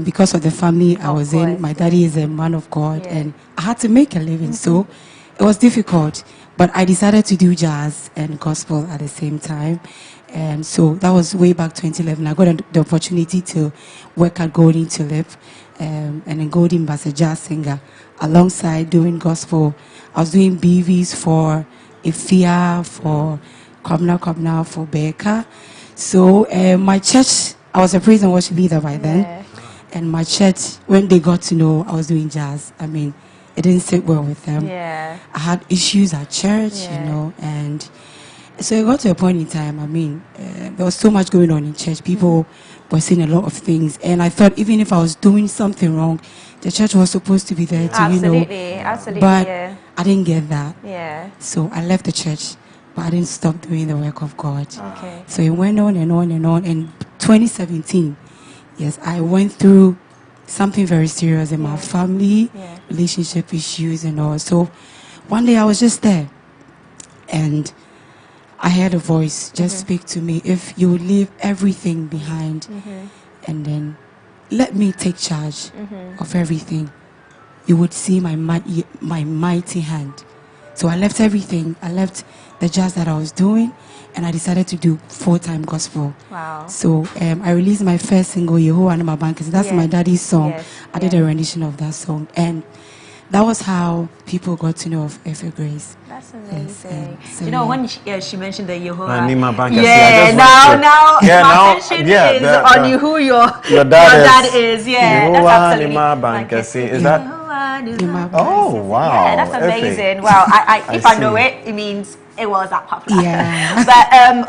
because of the family I was in. My daddy is a man of God, and I had to make a living, so it was difficult. But I decided to do jazz and gospel at the same time, and so that was way back 2011. I got the opportunity to work at Godwin to live, and in Godwin as a jazz singer, alongside doing gospel. I was doing BVs for Ifia, for Kobna, for Becca. So my church, I was a praise and worship leader by then. And my church, when they got to know I was doing jazz, it didn't sit well with them. I had issues at church, and so it got to a point in time, there was so much going on in church. People were saying a lot of things, and I thought even if I was doing something wrong, the church was supposed to be there to, Absolutely, but I didn't get that. So I left the church, but I didn't stop doing the work of God. So it went on and on and on. In 2017, yes, I went through something very serious in my family, relationship issues and all. So one day I was just there, and I heard a voice just speak to me. If you would leave everything behind and then let me take charge of everything, you would see my mighty hand. So I left everything. I left the jazz that I was doing, and I decided to do full-time gospel. Wow. So I released my first single, Yehovah and My Bankers. That's my daddy's song. I did a rendition of that song, and that was how people got to know of Efe Grace. That's amazing. So when she mentioned the Yehovah. Now my attention is on you, who your dad is. That's absolutely. Is that? Oh wow! Yeah, that's amazing. Wow, if I know it, it means it was that popular. Yeah. But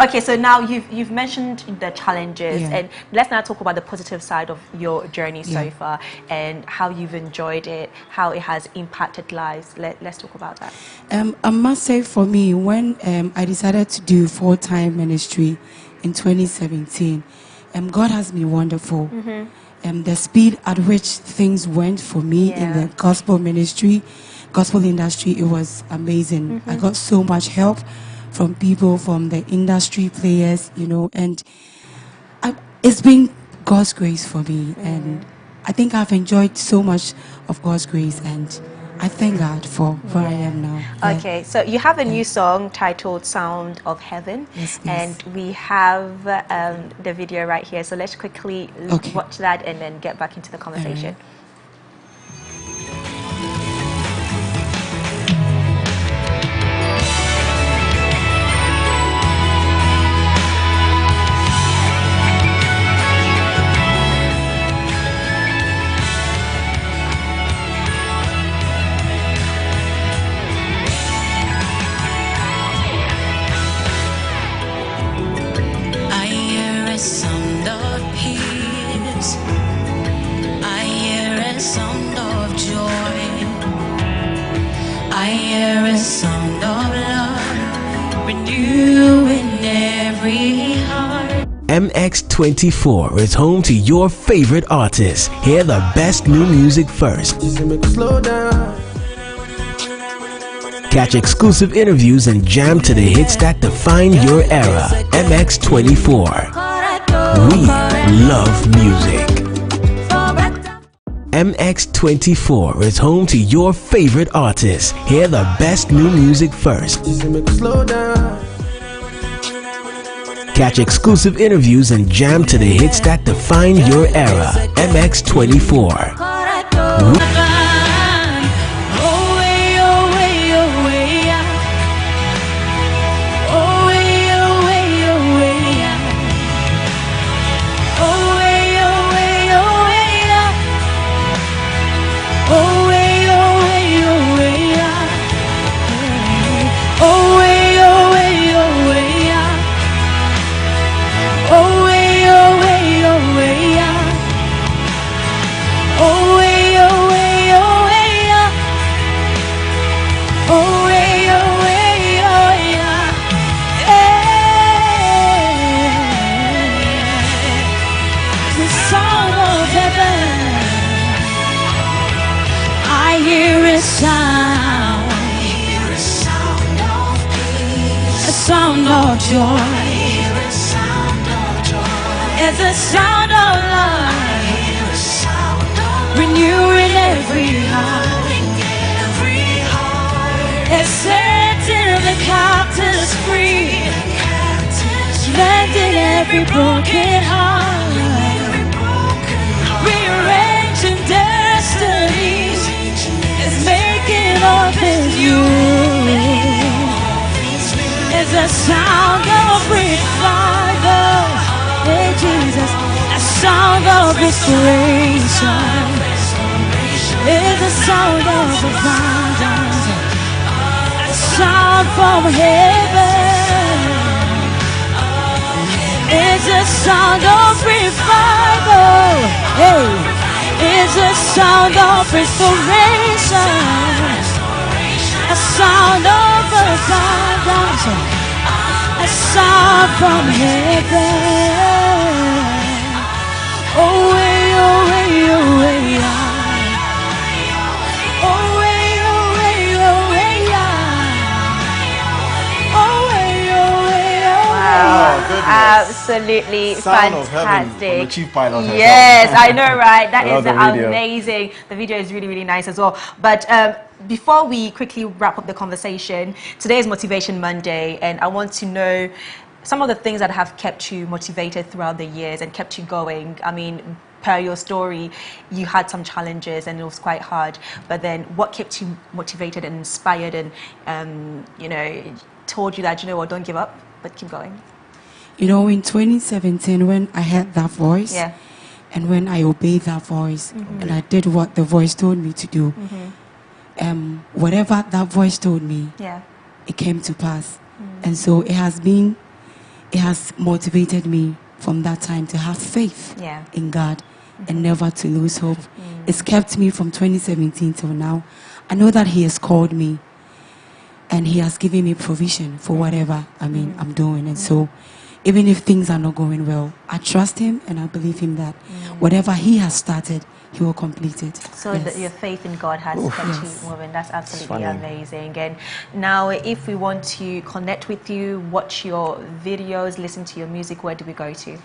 okay, so now you've mentioned the challenges, and let's now talk about the positive side of your journey so far and how you've enjoyed it, how it has impacted lives. Let's talk about that. I must say, for me, when I decided to do full-time ministry in 2017, God has been wonderful. The speed at which things went for me in the gospel ministry, gospel industry, it was amazing. I got so much help from people, from the industry players, and it's been God's grace for me. And I think I've enjoyed so much of God's grace, and I thank God for where I am now. Okay, so you have a new song titled Sound of Heaven, and we have the video right here. So let's quickly watch that and then get back into the conversation. MX24 is home to your favorite artists. Hear the best new music first. Catch exclusive interviews and jam to the hits that define your era. MX24. We love music. MX24 is home to your favorite artists. Hear the best new music first. Catch exclusive interviews and jam to the hits that define your era. MX24. sound of joy. It's a sound of life, renewing every heart. It's setting the captives free, mending every broken heart, rearranging destinies. It's making all things new. It's a sound of revival. Hey Jesus, a sound of restoration. It's a sound of abundance, a sound from heaven. It's a sound of revival. Hey, it's a sound of restoration, a sound of abundance, a sound from heaven. Oh, way, oh, way, oh, way, oh, way, oh, way, oh, way, oh, way, oh, way, oh, Wow, absolutely Sound of heaven fantastic. from the chief pilot herself. Yes, I know, right? That I love is the video. amazing. The video is really, really nice as well. But before we quickly wrap up the conversation, today is Motivation Monday, and I want to know some of the things that have kept you motivated throughout the years and kept you going. I mean, per your story, you had some challenges and it was quite hard, but then what kept you motivated and inspired and, you know, told you that, you know what, don't give up, but keep going? You know, in 2017, when I heard that voice, Yeah. and when I obeyed that voice, and I did what the voice told me to do, whatever that voice told me, Yeah. it came to pass. And so it has motivated me from that time to have faith Yeah. in God and never to lose hope. It's kept me from 2017 till now. I know that He has called me and He has given me provision for whatever I'm doing. And so even if things are not going well, I trust Him and I believe Him that whatever He has started, He will complete it. So Yes. your faith in God has kept you moving. That's absolutely funny. amazing. And now, if we want to connect with you, watch your videos, listen to your music, where do we go to?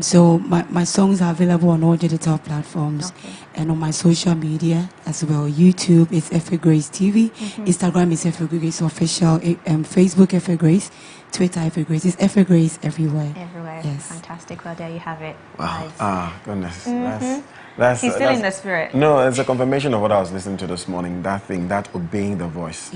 So my songs are available on all digital platforms and on my social media as well. YouTube is Efe Grace TV, Instagram is Efe Grace Official, Facebook Efe Grace, Twitter Efe Grace. It's Efe Grace everywhere. Everywhere. Yes. Fantastic. Well, there you have it. Wow. Nice. Ah, goodness. Mhm. That's He's still in the spirit. No, it's a confirmation of what I was listening to this morning. That thing, that obeying the voice.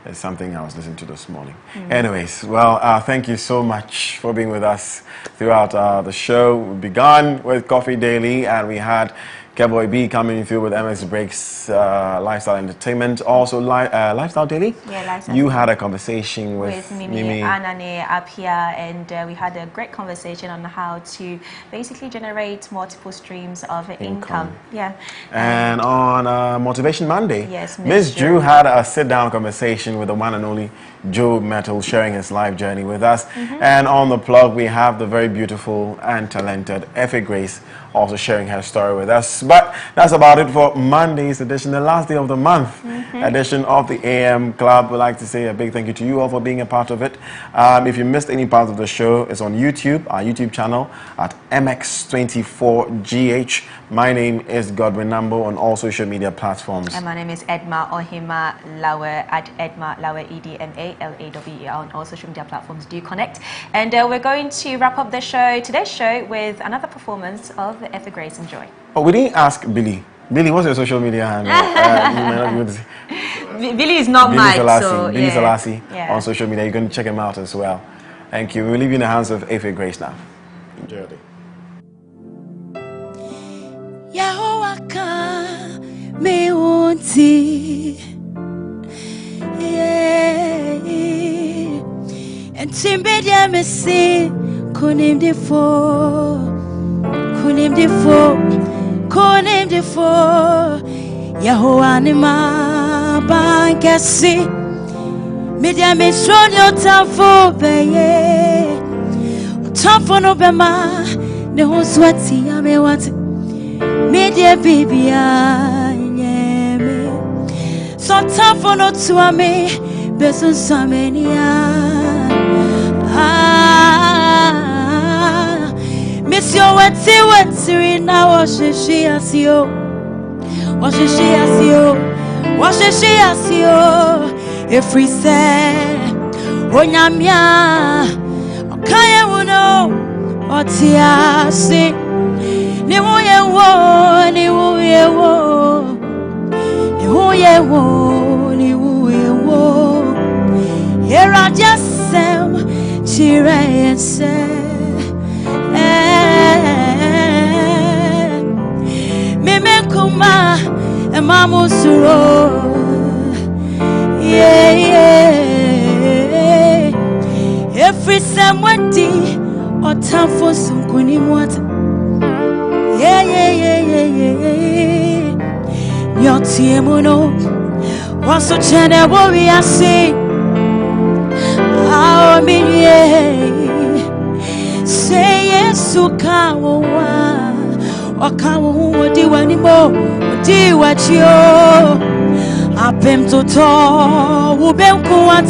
Is something I was listening to this morning. Anyways, well, thank you so much for being with us throughout the show. We began with Coffee Daily, and we had Cowboy B coming through with MX Breaks Lifestyle Entertainment. Also, Lifestyle Daily? Yeah, Lifestyle. You had a conversation with Mimi Anane up here, and we had a great conversation on how to basically generate multiple streams of income. Yeah. And on Motivation Monday, Yes, Miss Drew had a sit-down conversation with the one and only Joe Metal, sharing his life journey with us. And on the plug, we have the very beautiful and talented Efe Grace also sharing her story with us. But that's about it for Monday's edition, the last day of the month edition of the AM Club. We'd like to say a big thank you to you all for being a part of it. If you missed any part of the show, it's on YouTube, our YouTube channel at MX24GH. My name is Godwin Namboh on all social media platforms. And my name is Edma Ohima Lawe at Edma Lawe EDMALAWE on all social media platforms. Do connect. And we're going to wrap up the show, today's show, with another performance of Efe Grace. Enjoy. Oh, we didn't ask Billy. Billy, what's your social media handle? You may not be able to Billy is not Billy mine, Selassie, so Billy Selassie Yeah. on social media. You can check him out as well. Thank you. We'll leave you in the hands of Efe Grace now. Enjoy your day. Yahwaka me wanti and timbedia me say kunim defo Yahweh ni ma bankasi media me show your tafo beye tafo no bema ne ho swati ya me want media baby nyeme so tafo no to me besun samenia Miss you wetty now wash she as you. Wash she as you. Wash she as you. If we say Onyamia Okaya wono Otiasi Ni wuye wo Ni wuye wo Ni wuye wo Ni wuye wo Yera jasem Chire yense Mime kuma Emamu suro Every somebody or time for some kuni water. Your team no what's so channel we are saying. Our say yes to come or come do anymore. Do what you Apem to to ubem kuat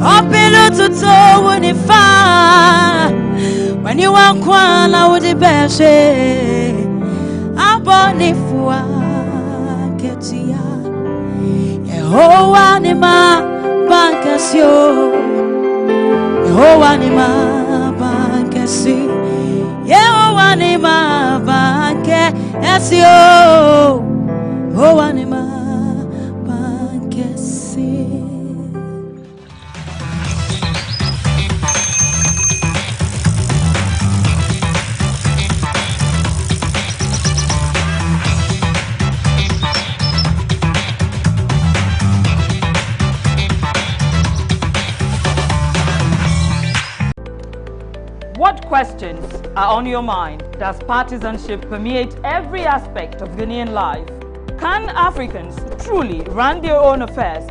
Apelo to to unifa When you want kwana with the best Abonifua ketia Yehowa ni ma bankasio Yehowa ni ma bankasi Yehowa ni ma bankasio Yehowa ni ma What questions are on your mind? Does partisanship permeate every aspect of Ghanaian life? Can Africans truly run their own affairs